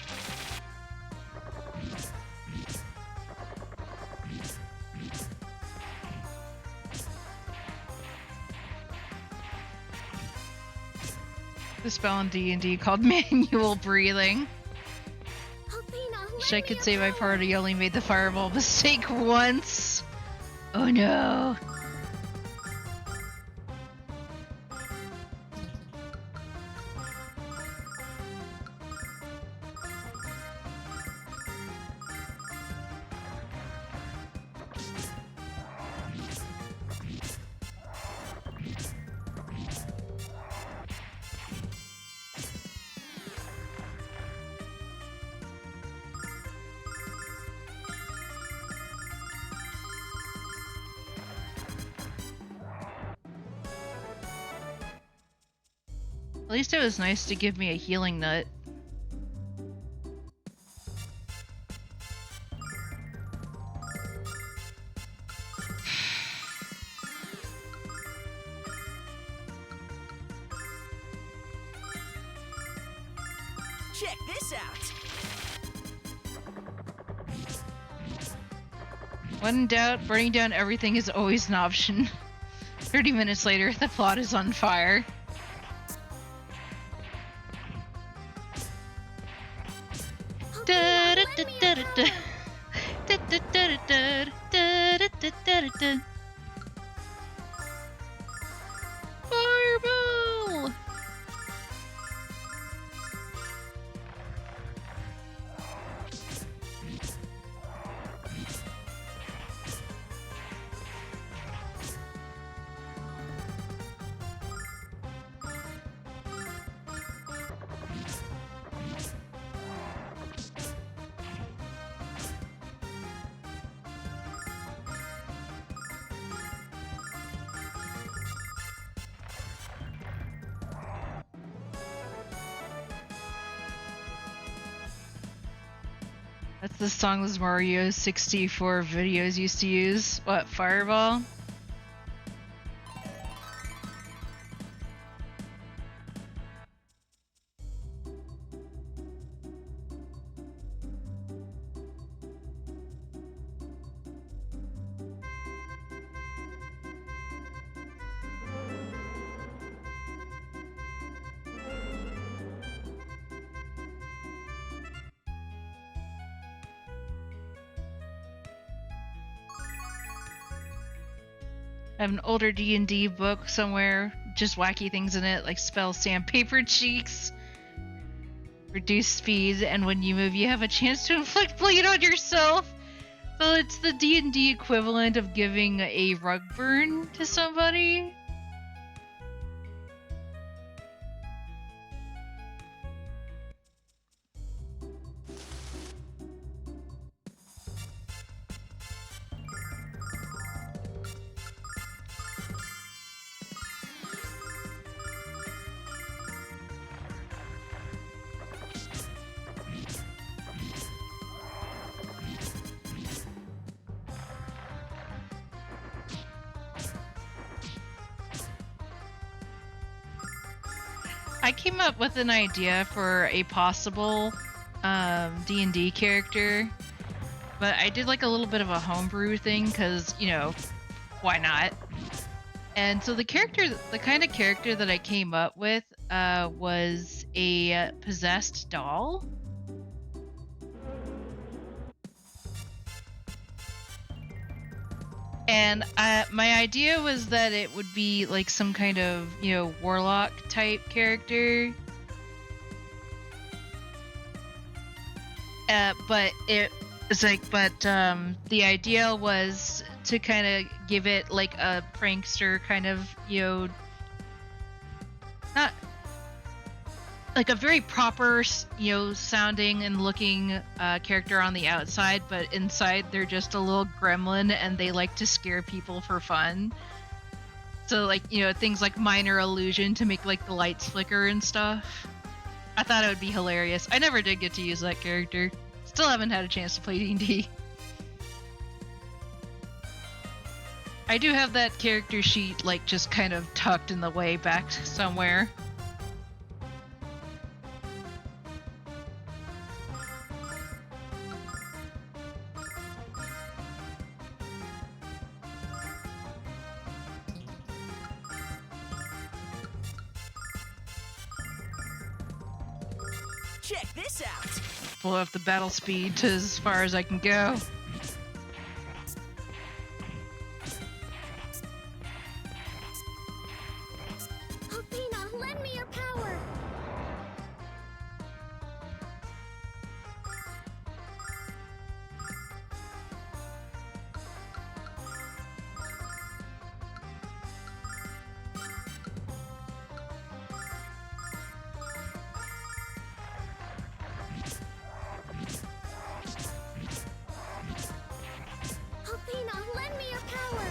The spell in D&D called manual breathing. Althena, Wish I could say my party only made the fireball mistake once. Oh no. At least it was nice to give me a healing nut. Check this out. When in doubt, burning down everything is always an option. 30 minutes later, the plot is on fire. Fireball! That's the song those Mario 64 videos used to use. What, Fireball? I have an older D&D book somewhere, just wacky things in it, like spell sandpaper cheeks, reduce speed, and when you move you have a chance to inflict bleed on yourself. So it's the D&D equivalent of giving a rug burn to somebody. I came up with an idea for a possible D&D character, but I did like a little bit of a homebrew thing because, you know, why not? And so the kind of character that I came up with was a possessed doll. And my idea was that it would be like some kind of, you know, warlock type character. But the idea was to kind of give it like a prankster kind of, you know, not like a very proper, you know, sounding and looking character on the outside, but inside they're just a little gremlin and they like to scare people for fun. So like, you know, things like minor illusion to make like the lights flicker and stuff. I thought it would be hilarious. I never did get to use that character. Still haven't had a chance to play D&D. I do have that character sheet like just kind of tucked in the way back somewhere. Check this out. careful of the battle speed to as far as I can go. Althena, lend me your power. Althena, lend me your power.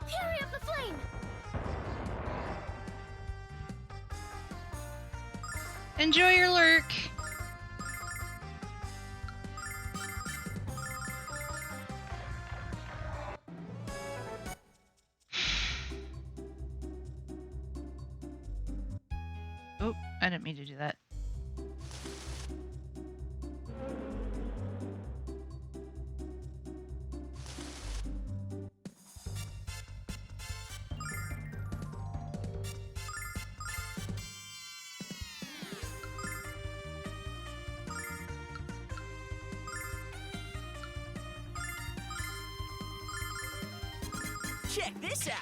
Carry up the flame. Enjoy your lurk. Oh, I didn't mean to do that. Check this out.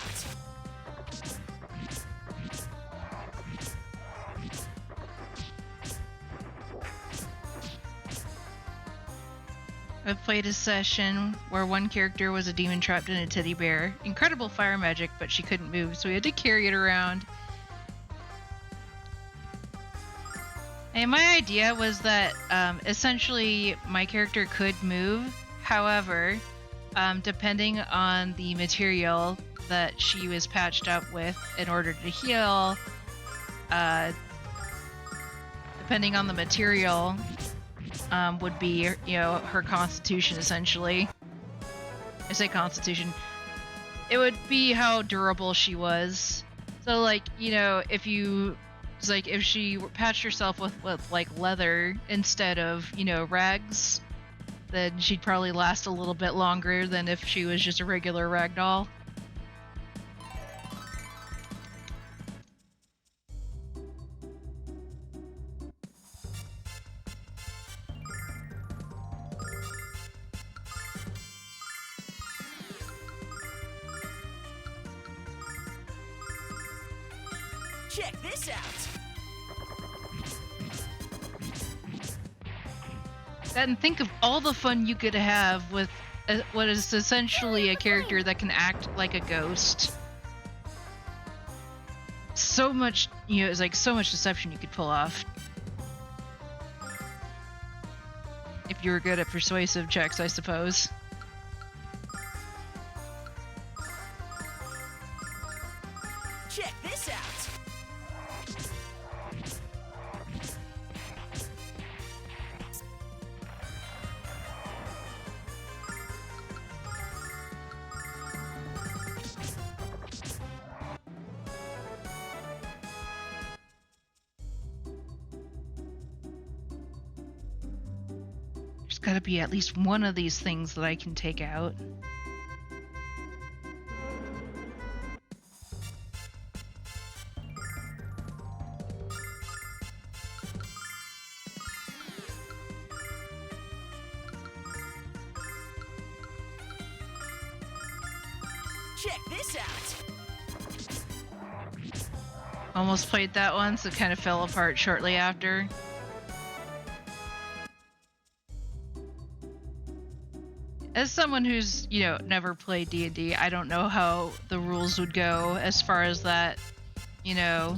I've played a session where one character was a demon trapped in a teddy bear. Incredible fire magic, but she couldn't move, so we had to carry it around. And my idea was that essentially my character could move. However, depending on the material that she was patched up with in order to heal, depending on the material, would be, you know, her constitution essentially. I say constitution. It would be how durable she was. So like, you know, if you, it's like if she patched herself with like leather instead of, you know, rags, then she'd probably last a little bit longer than if she was just a regular ragdoll. Check this out. And think of all the fun you could have with what is essentially a character that can act like a ghost. So much, you know, it's like so much deception you could pull off. If you were good at persuasive checks, I suppose. Check this out. There's gotta be at least one of these things that I can take out. Check this out. Almost played that once, it kind of fell apart shortly after. As someone who's, you know, never played D&D, I don't know how the rules would go as far as that, you know.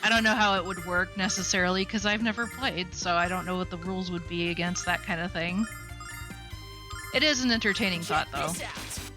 I don't know how it would work necessarily because I've never played, so I don't know what the rules would be against that kind of thing. It is an entertaining thought, though. Check this out.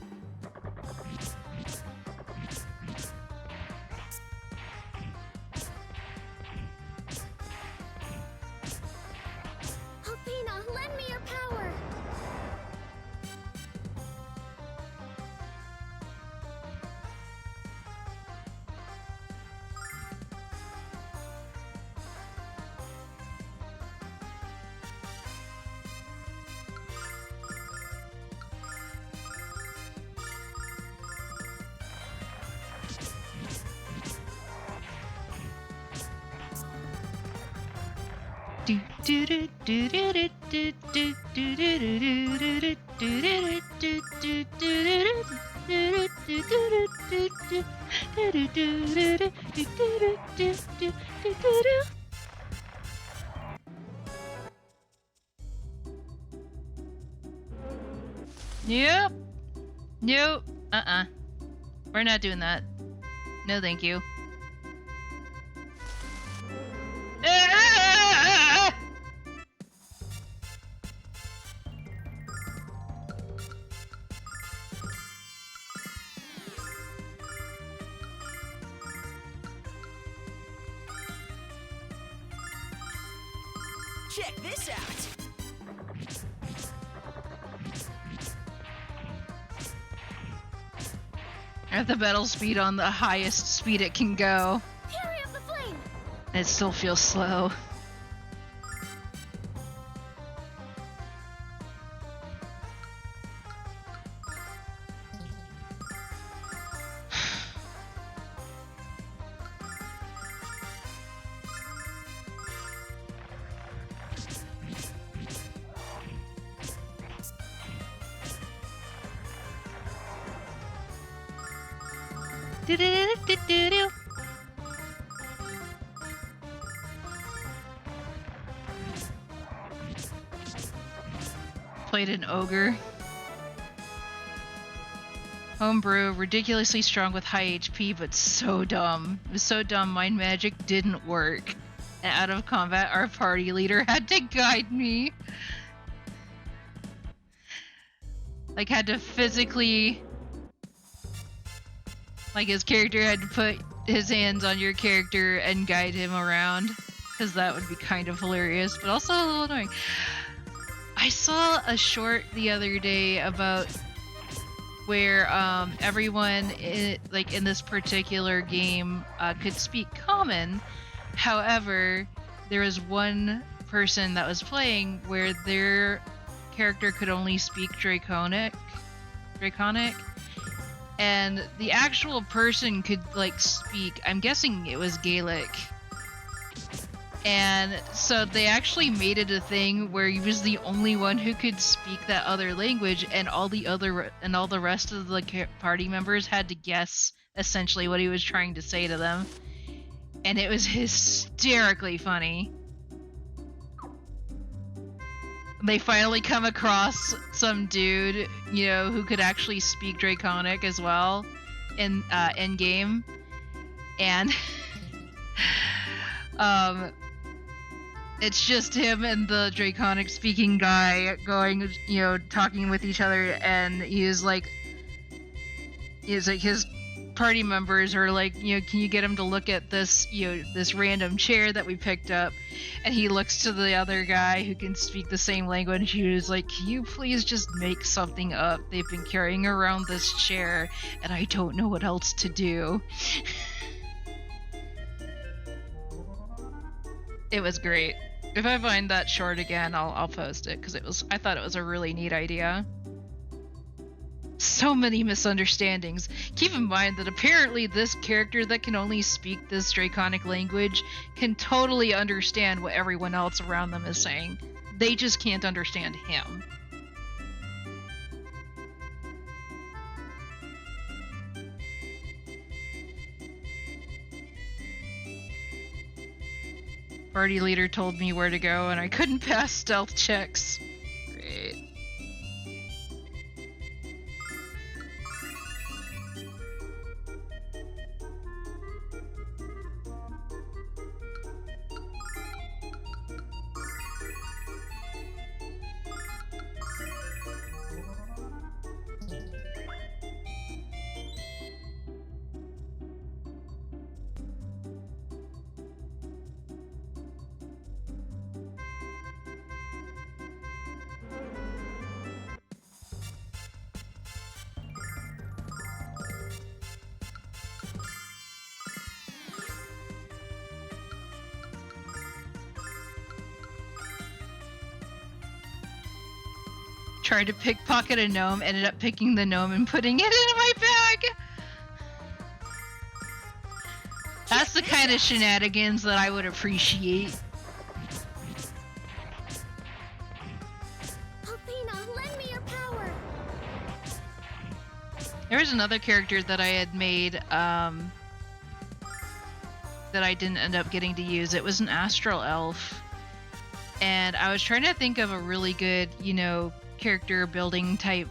Yep. Nope. We're not doing that. No, thank you. Check this out. At the battle speed on the highest speed it can go. Hurry up the flame! It still feels slow. Do-do-do-do-do-do. Played an ogre. Homebrew, ridiculously strong with high HP, but so dumb. It was so dumb, mind magic didn't work. And out of combat, our party leader had to guide me. Like, had to physically... Like, his character had to put his hands on your character and guide him around. Because that would be kind of hilarious, but also a little annoying. I saw a short the other day about where everyone in this particular game could speak Common. However, there was one person that was playing where their character could only speak Draconic, and the actual person could like speak, I'm guessing it was Gaelic. And so they actually made it a thing where he was the only one who could speak that other language, and all the rest of the party members had to guess essentially what he was trying to say to them. And it was hysterically funny. They finally come across some dude, you know, who could actually speak Draconic as well in game, and it's just him and the Draconic speaking guy going, you know, talking with each other, and he's like his party members are like, you know, can you get him to look at this, you know, this random chair that we picked up? And he looks to the other guy who can speak the same language. He was like, can you please just make something up? They've been carrying around this chair and I don't know what else to do. It was great. If I find that short again, I'll post it, because I thought it was a really neat idea. So many misunderstandings. Keep in mind that apparently this character that can only speak this Draconic language can totally understand what everyone else around them is saying. They just can't understand him. Party leader told me where to go and I couldn't pass stealth checks. Great. Tried to pickpocket a gnome, ended up picking the gnome and putting it in my bag! That's the kind of shenanigans that I would appreciate. There was another character that I had made that I didn't end up getting to use. It was an astral elf. And I was trying to think of a really good, you know, character building type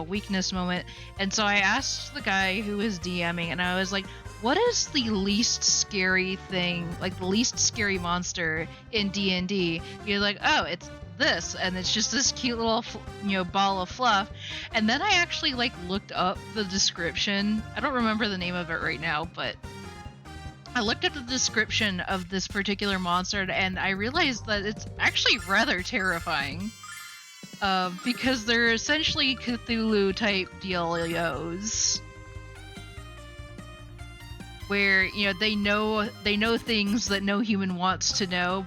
weakness moment. And so I asked the guy who was DMing, and I was like, what is the least scary thing, like the least scary monster in D&D? You're like, oh, it's this, and it's just this cute little, you know, ball of fluff. And then I actually like looked up the description. I don't remember the name of it right now, but I looked up the description of this particular monster, and I realized that it's actually rather terrifying. Because they're essentially Cthulhu type dealios, where, you know, they know things that no human wants to know,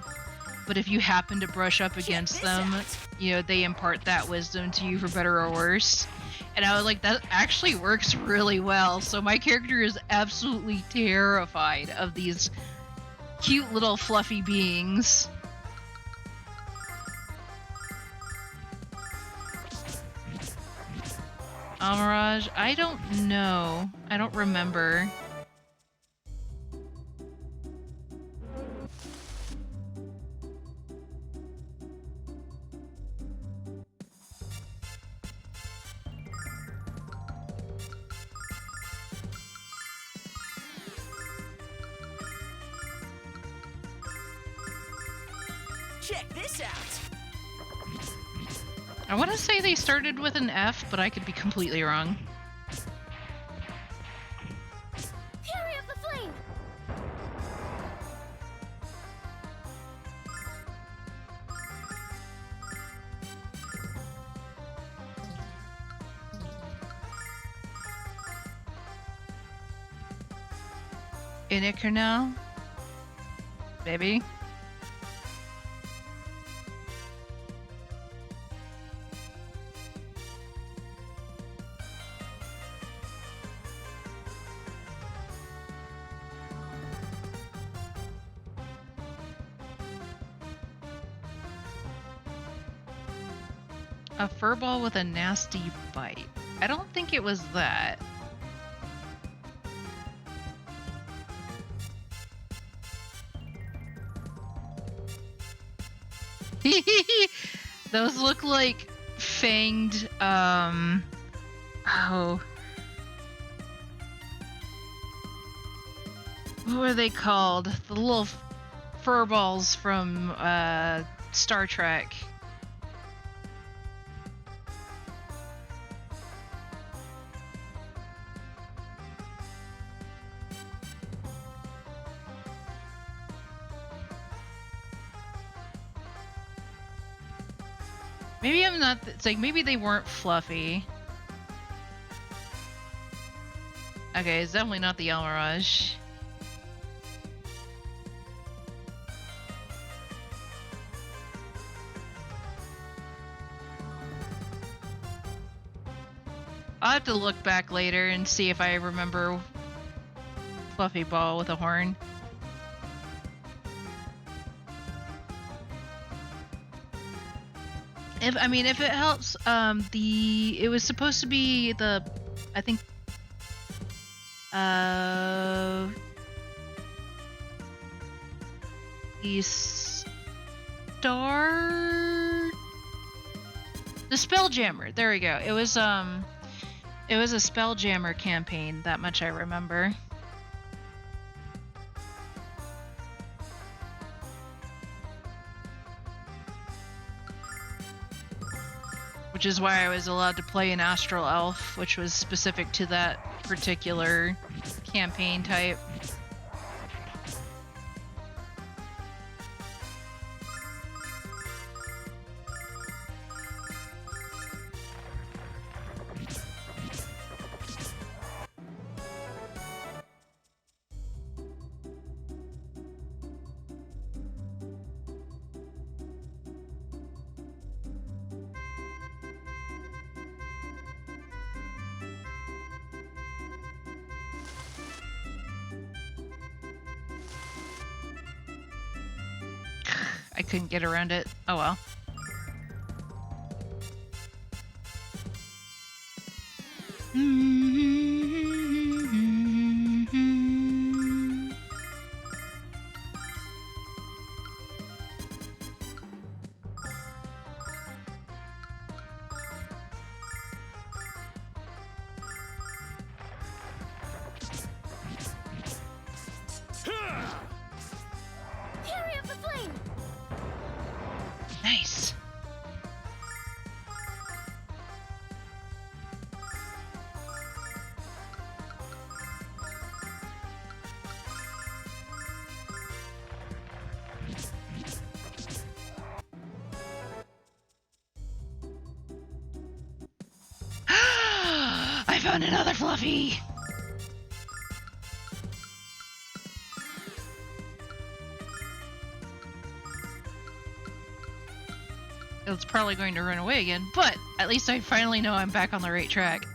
but if you happen to brush up against them, you know, they impart that wisdom to you for better or worse. And I was like, that actually works really well. So my character is absolutely terrified of these cute little fluffy beings. Amaraj, I don't know. I don't remember. Check this out. I want to say they started with an F, but I could be completely wrong. Fury of the flame! Inikernal? Maybe? A furball with a nasty bite. I don't think it was that. Those look like fanged, oh. What were they called? The little furballs from, Star Trek. Maybe I'm not. It's like maybe they weren't fluffy. Okay, it's definitely not the Almirage. I'll have to look back later and see if I remember fluffy ball with a horn. If it helps, it was supposed to be the, I think, the Spelljammer. There we go. It was a Spelljammer campaign. That much I remember. Which is why I was allowed to play an Astral Elf, which was specific to that particular campaign type. I couldn't get around it. Oh well. found another Fluffy! It's probably going to run away again, but at least I finally know I'm back on the right track.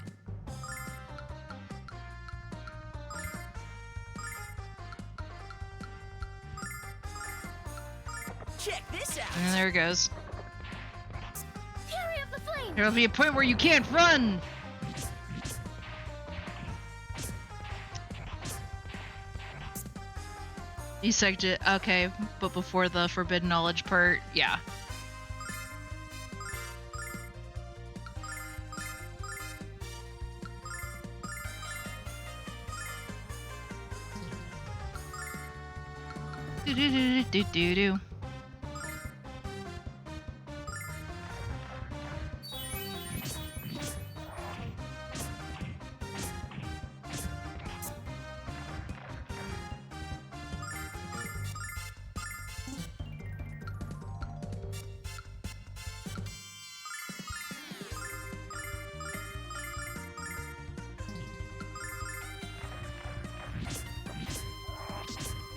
Check this out. And there it goes. Fury of the flame! There'll be a point where you can't run! You segged it, okay, but before the forbidden knowledge part, yeah. Do do do do do do.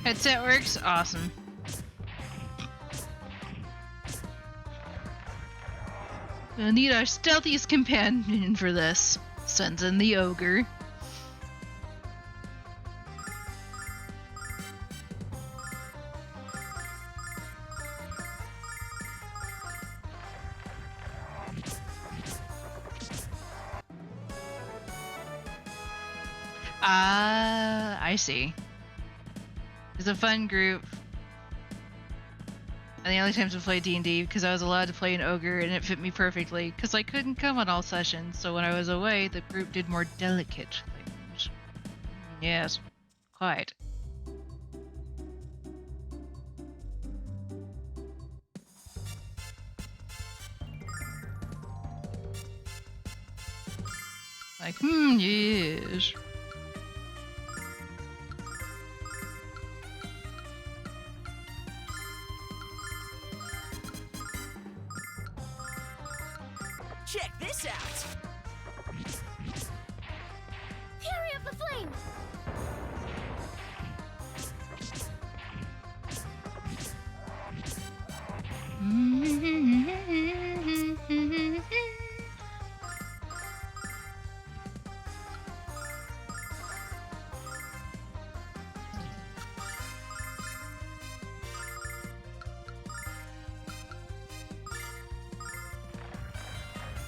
Headset works? Awesome. We'll need our stealthiest companion for this. Sends in the ogre. I see. It's a fun group. And the only times I played D&D because I was allowed to play an ogre and it fit me perfectly because I couldn't come on all sessions. So when I was away, the group did more delicate things. Yes, quite. Like, yes. Check this out. Fury of the flame!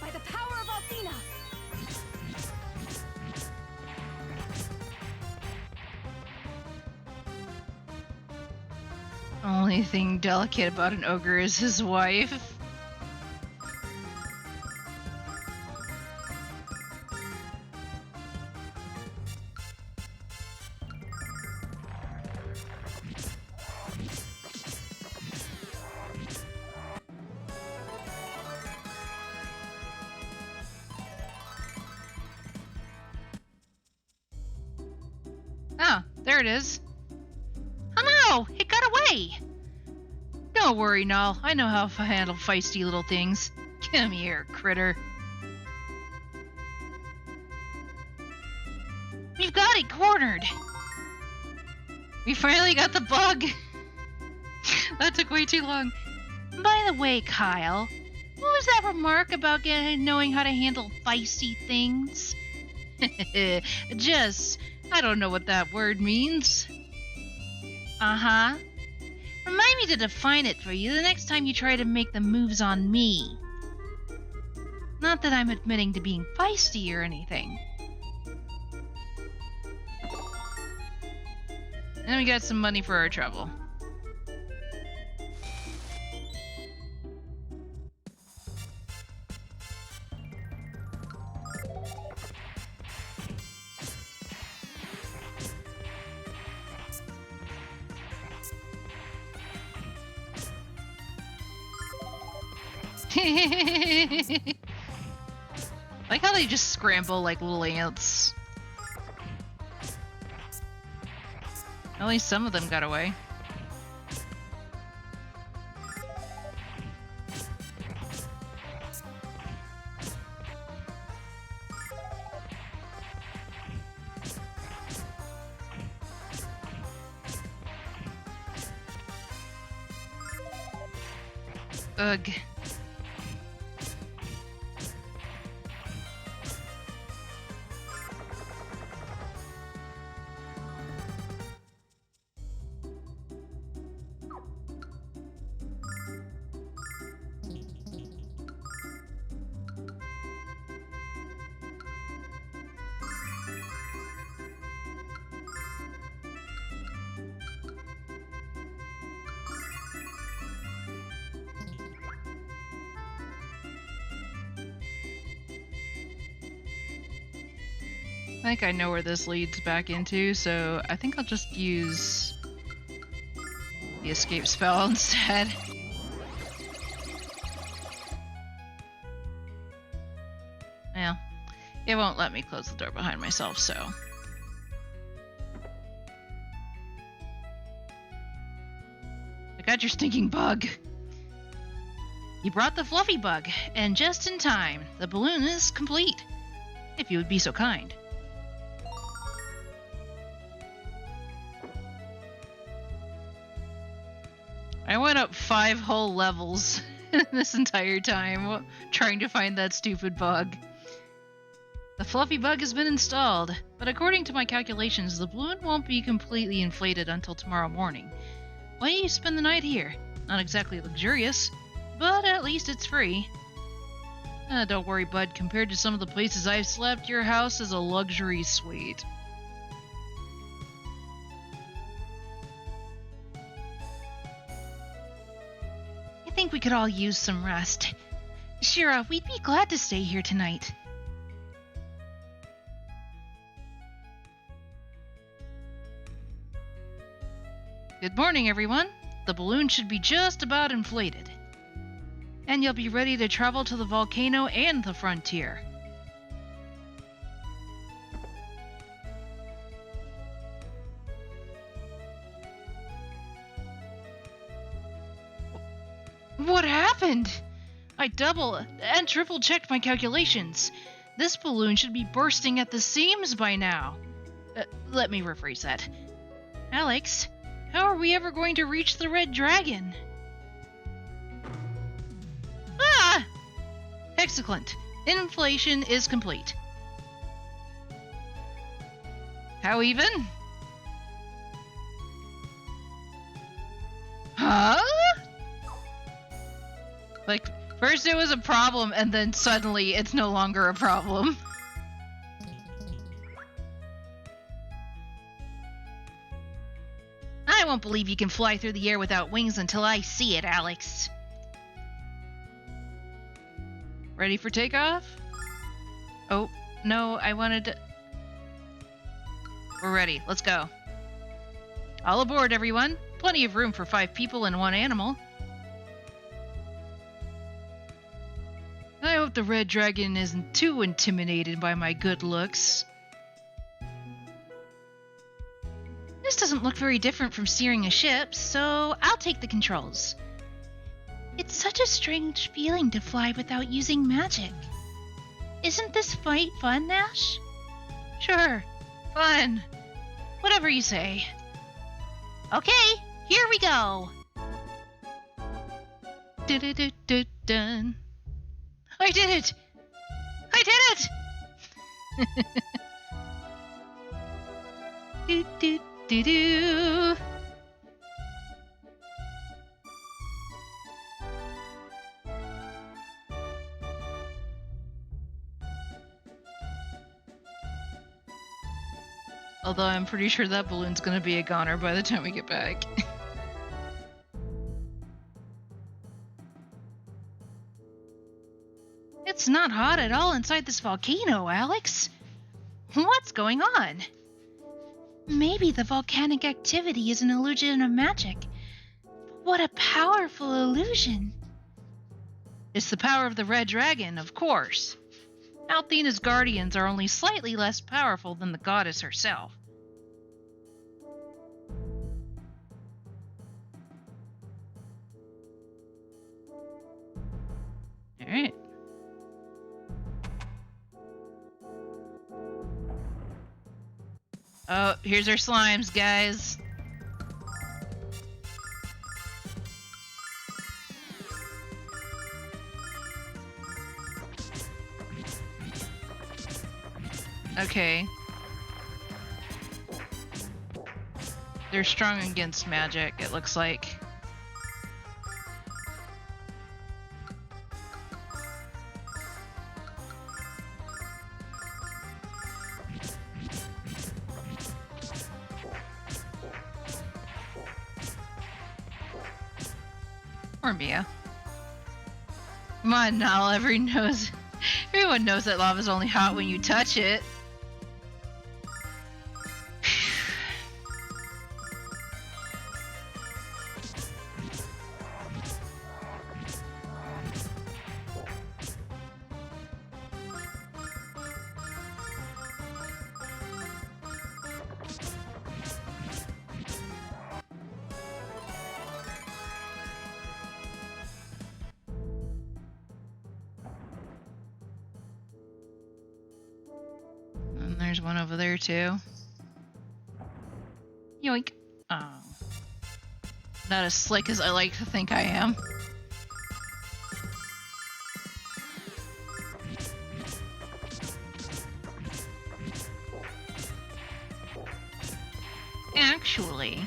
By the power of Althena. Only thing delicate about an ogre is his wife. Oh, there it is. Oh no! It got away! Don't worry, Null. I know how to handle feisty little things. Come here, critter. We've got it cornered! We finally got the bug! That took way too long. By the way, Kyle, what was that remark about knowing how to handle feisty things? Just, I don't know what that word means. Uh-huh. Remind me to define it for you the next time you try to make the moves on me. Not that I'm admitting to being feisty or anything. And we got some money for our trouble. Like how they just scramble like little ants. At least some of them got away. Ugh. I think I know where this leads back into, so I think I'll just use the escape spell instead. Well, it won't let me close the door behind myself, so. I got your stinking bug. You brought the fluffy bug, and just in time. The balloon is complete. If you would be so kind. I went up 5 whole levels this entire time trying to find that stupid bug. The fluffy bug has been installed, but according to my calculations, the balloon won't be completely inflated until tomorrow morning. Why don't you spend the night here? Not exactly luxurious, but at least it's free. Don't worry, bud. Compared to some of the places I've slept, your house is a luxury suite. I think we could all use some rest. Shira, we'd be glad to stay here tonight. Good morning, everyone. The balloon should be just about inflated. And you'll be ready to travel to the volcano and the frontier. What happened? I double and triple checked my calculations. This balloon should be bursting at the seams by now. Let me rephrase that. Alex, how are we ever going to reach the Red Dragon? Ah! Excellent. Inflation is complete. How even? Huh? Like, first it was a problem, and then suddenly it's no longer a problem. I won't believe you can fly through the air without wings until I see it, Alex. Ready for takeoff? Oh, no, I wanted to... We're ready. Let's go. All aboard, everyone. Plenty of room for 5 people and 1 animal. I hope the Red Dragon isn't too intimidated by my good looks. This doesn't look very different from steering a ship, so I'll take the controls. It's such a strange feeling to fly without using magic. Isn't this flight fun, Nash? Sure. Fun. Whatever you say. Okay, here we go. Dun. I did it! I did it! Do do do do. Although I'm pretty sure that balloon's gonna be a goner by the time we get back. It's not hot at all inside this volcano, Alex. What's going on? Maybe the volcanic activity is an illusion of magic. What a powerful illusion. It's the power of the Red Dragon, of course. Althena's guardians are only slightly less powerful than the goddess herself. Alright. Oh, here's our slimes, guys. Okay. They're strong against magic, it looks like. Or Mia. Come on now, everyone knows that lava's only hot when you touch it. And there's one over there too. Yoink. Oh. Not as slick as I like to think I am. Actually.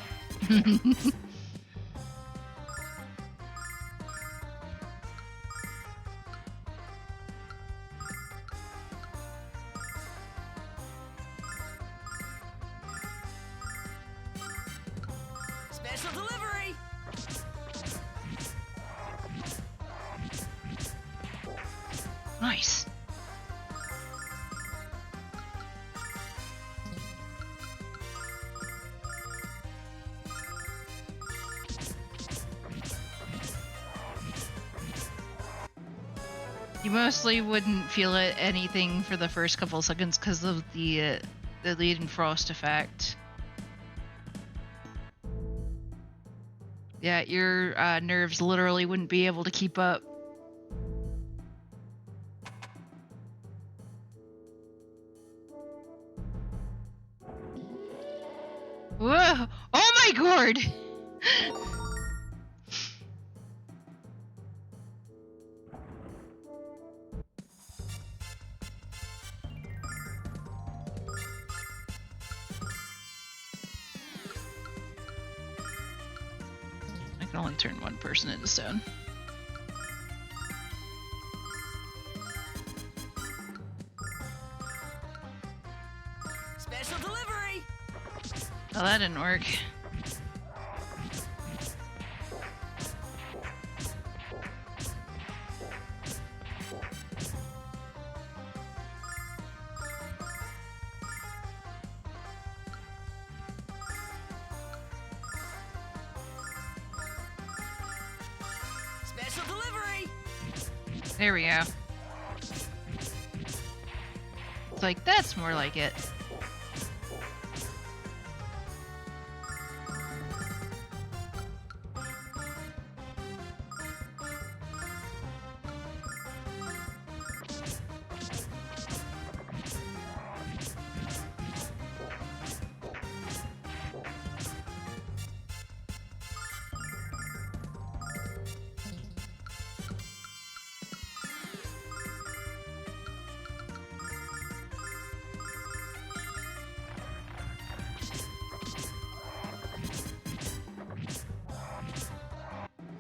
Special delivery! Nice. You mostly wouldn't feel it anything for the first couple of seconds because of the lead and frost effect. Yeah, your nerves literally wouldn't be able to keep up. Whoa! Oh my god! I can only turn one person into stone. Special delivery! Oh, that didn't work. Special delivery! There we go. It's like, that's more like it.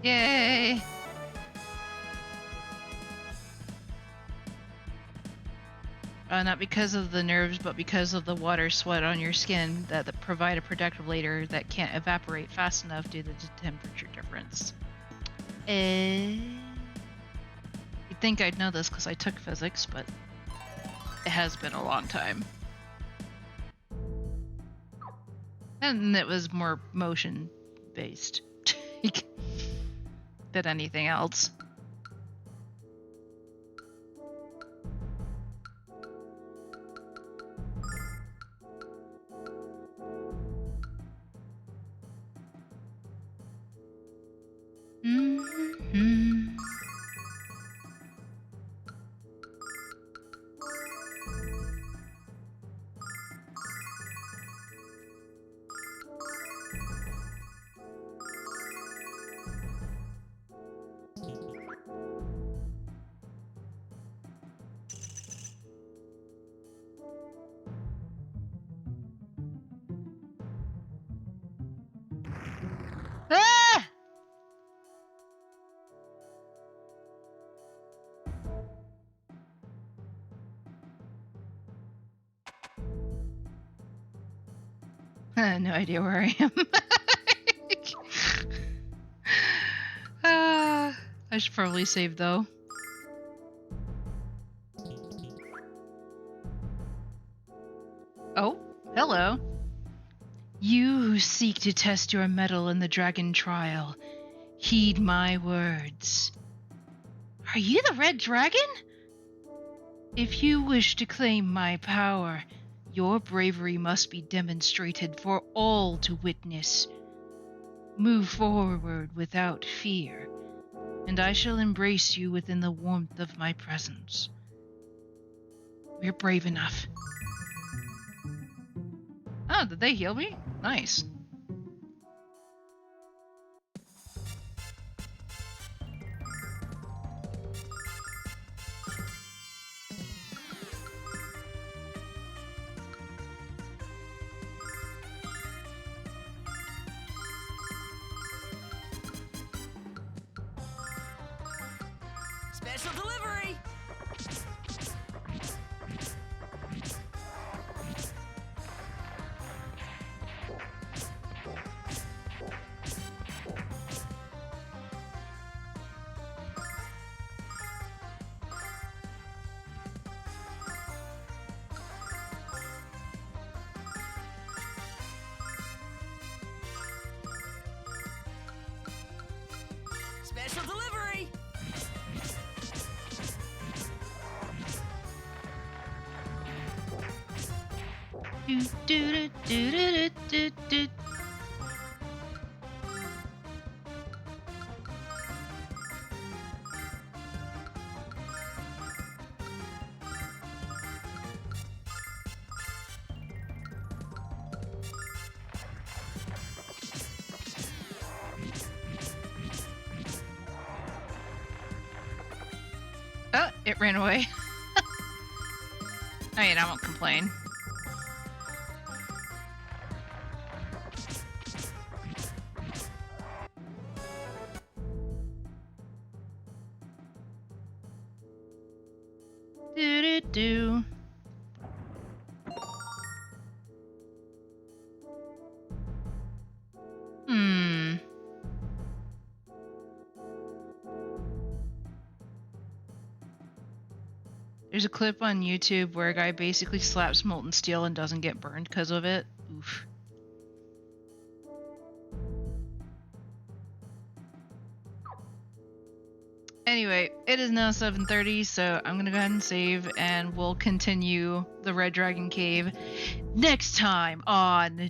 Yay! Not because of the nerves, but because of the water sweat on your skin that provide a protective layer that can't evaporate fast enough due to the temperature difference. You'd think I'd know this because I took physics, but it has been a long time. And it was more motion-based than anything else. Mm-hmm. No idea where I am. I should probably save though. Oh, hello. You who seek to test your mettle in the dragon trial, heed my words. Are you the red dragon? If you wish to claim my power, your bravery must be demonstrated for all to witness. Move forward without fear, and I shall embrace you within the warmth of my presence. We're brave enough. Oh, did they heal me? Nice. Special delivery! Special delivery! Do, do, do, do, do, do, do. Oh, it ran away. I mean, I won't complain. Do do do. Hmm. There's a clip on YouTube where a guy basically slaps molten steel and doesn't get burned because of it. Oof. Anyway, it is now 7:30, so I'm gonna go ahead and save, and we'll continue the Red Dragon Cave next time on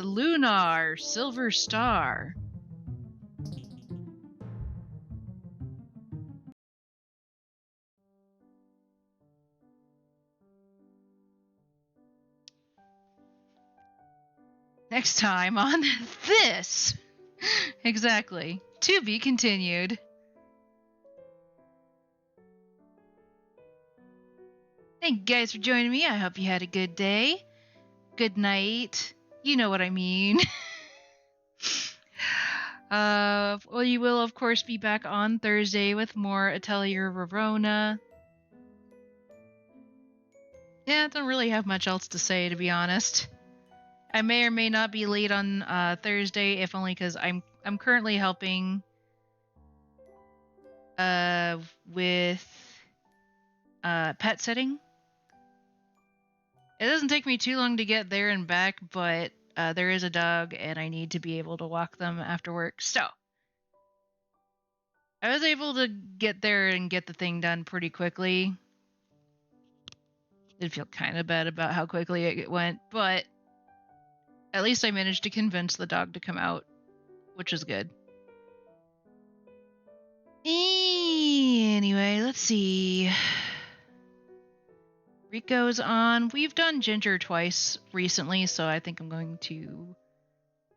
Lunar Silver Star. Next time on this. Exactly. To be continued. Thank you guys for joining me. I hope you had a good day. Good night. You know what I mean. Well, you will, of course, be back on Thursday with more Atelier Verona. Yeah, I don't really have much else to say, to be honest. I may or may not be late on Thursday, if only because I'm currently helping with pet sitting. It doesn't take me too long to get there and back, but there is a dog and I need to be able to walk them after work. So I was able to get there and get the thing done pretty quickly. Did feel kind of bad about how quickly it went, but at least I managed to convince the dog to come out, which is good. Anyway, let's see. Rico's on. We've done Ginger twice recently, so I think I'm going to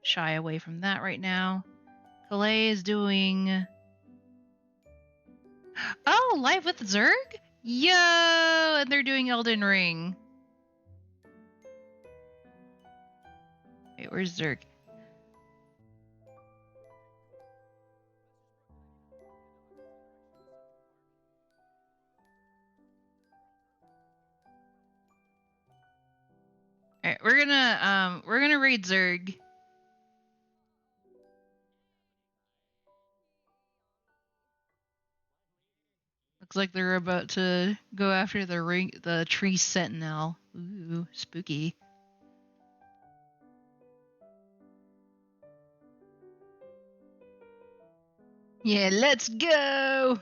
shy away from that right now. Calais is doing... Oh, Live with Zerg? Yo! And they're doing Elden Ring. Wait, where's Zerg? Alright, we're gonna raid Zerg. Looks like they're about to go after the tree sentinel. Ooh, spooky. Yeah, let's go!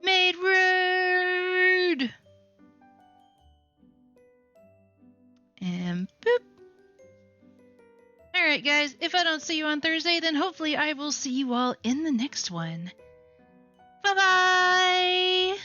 Made road! And boop. Alright, guys, if I don't see you on Thursday, then hopefully I will see you all in the next one. Bye-bye!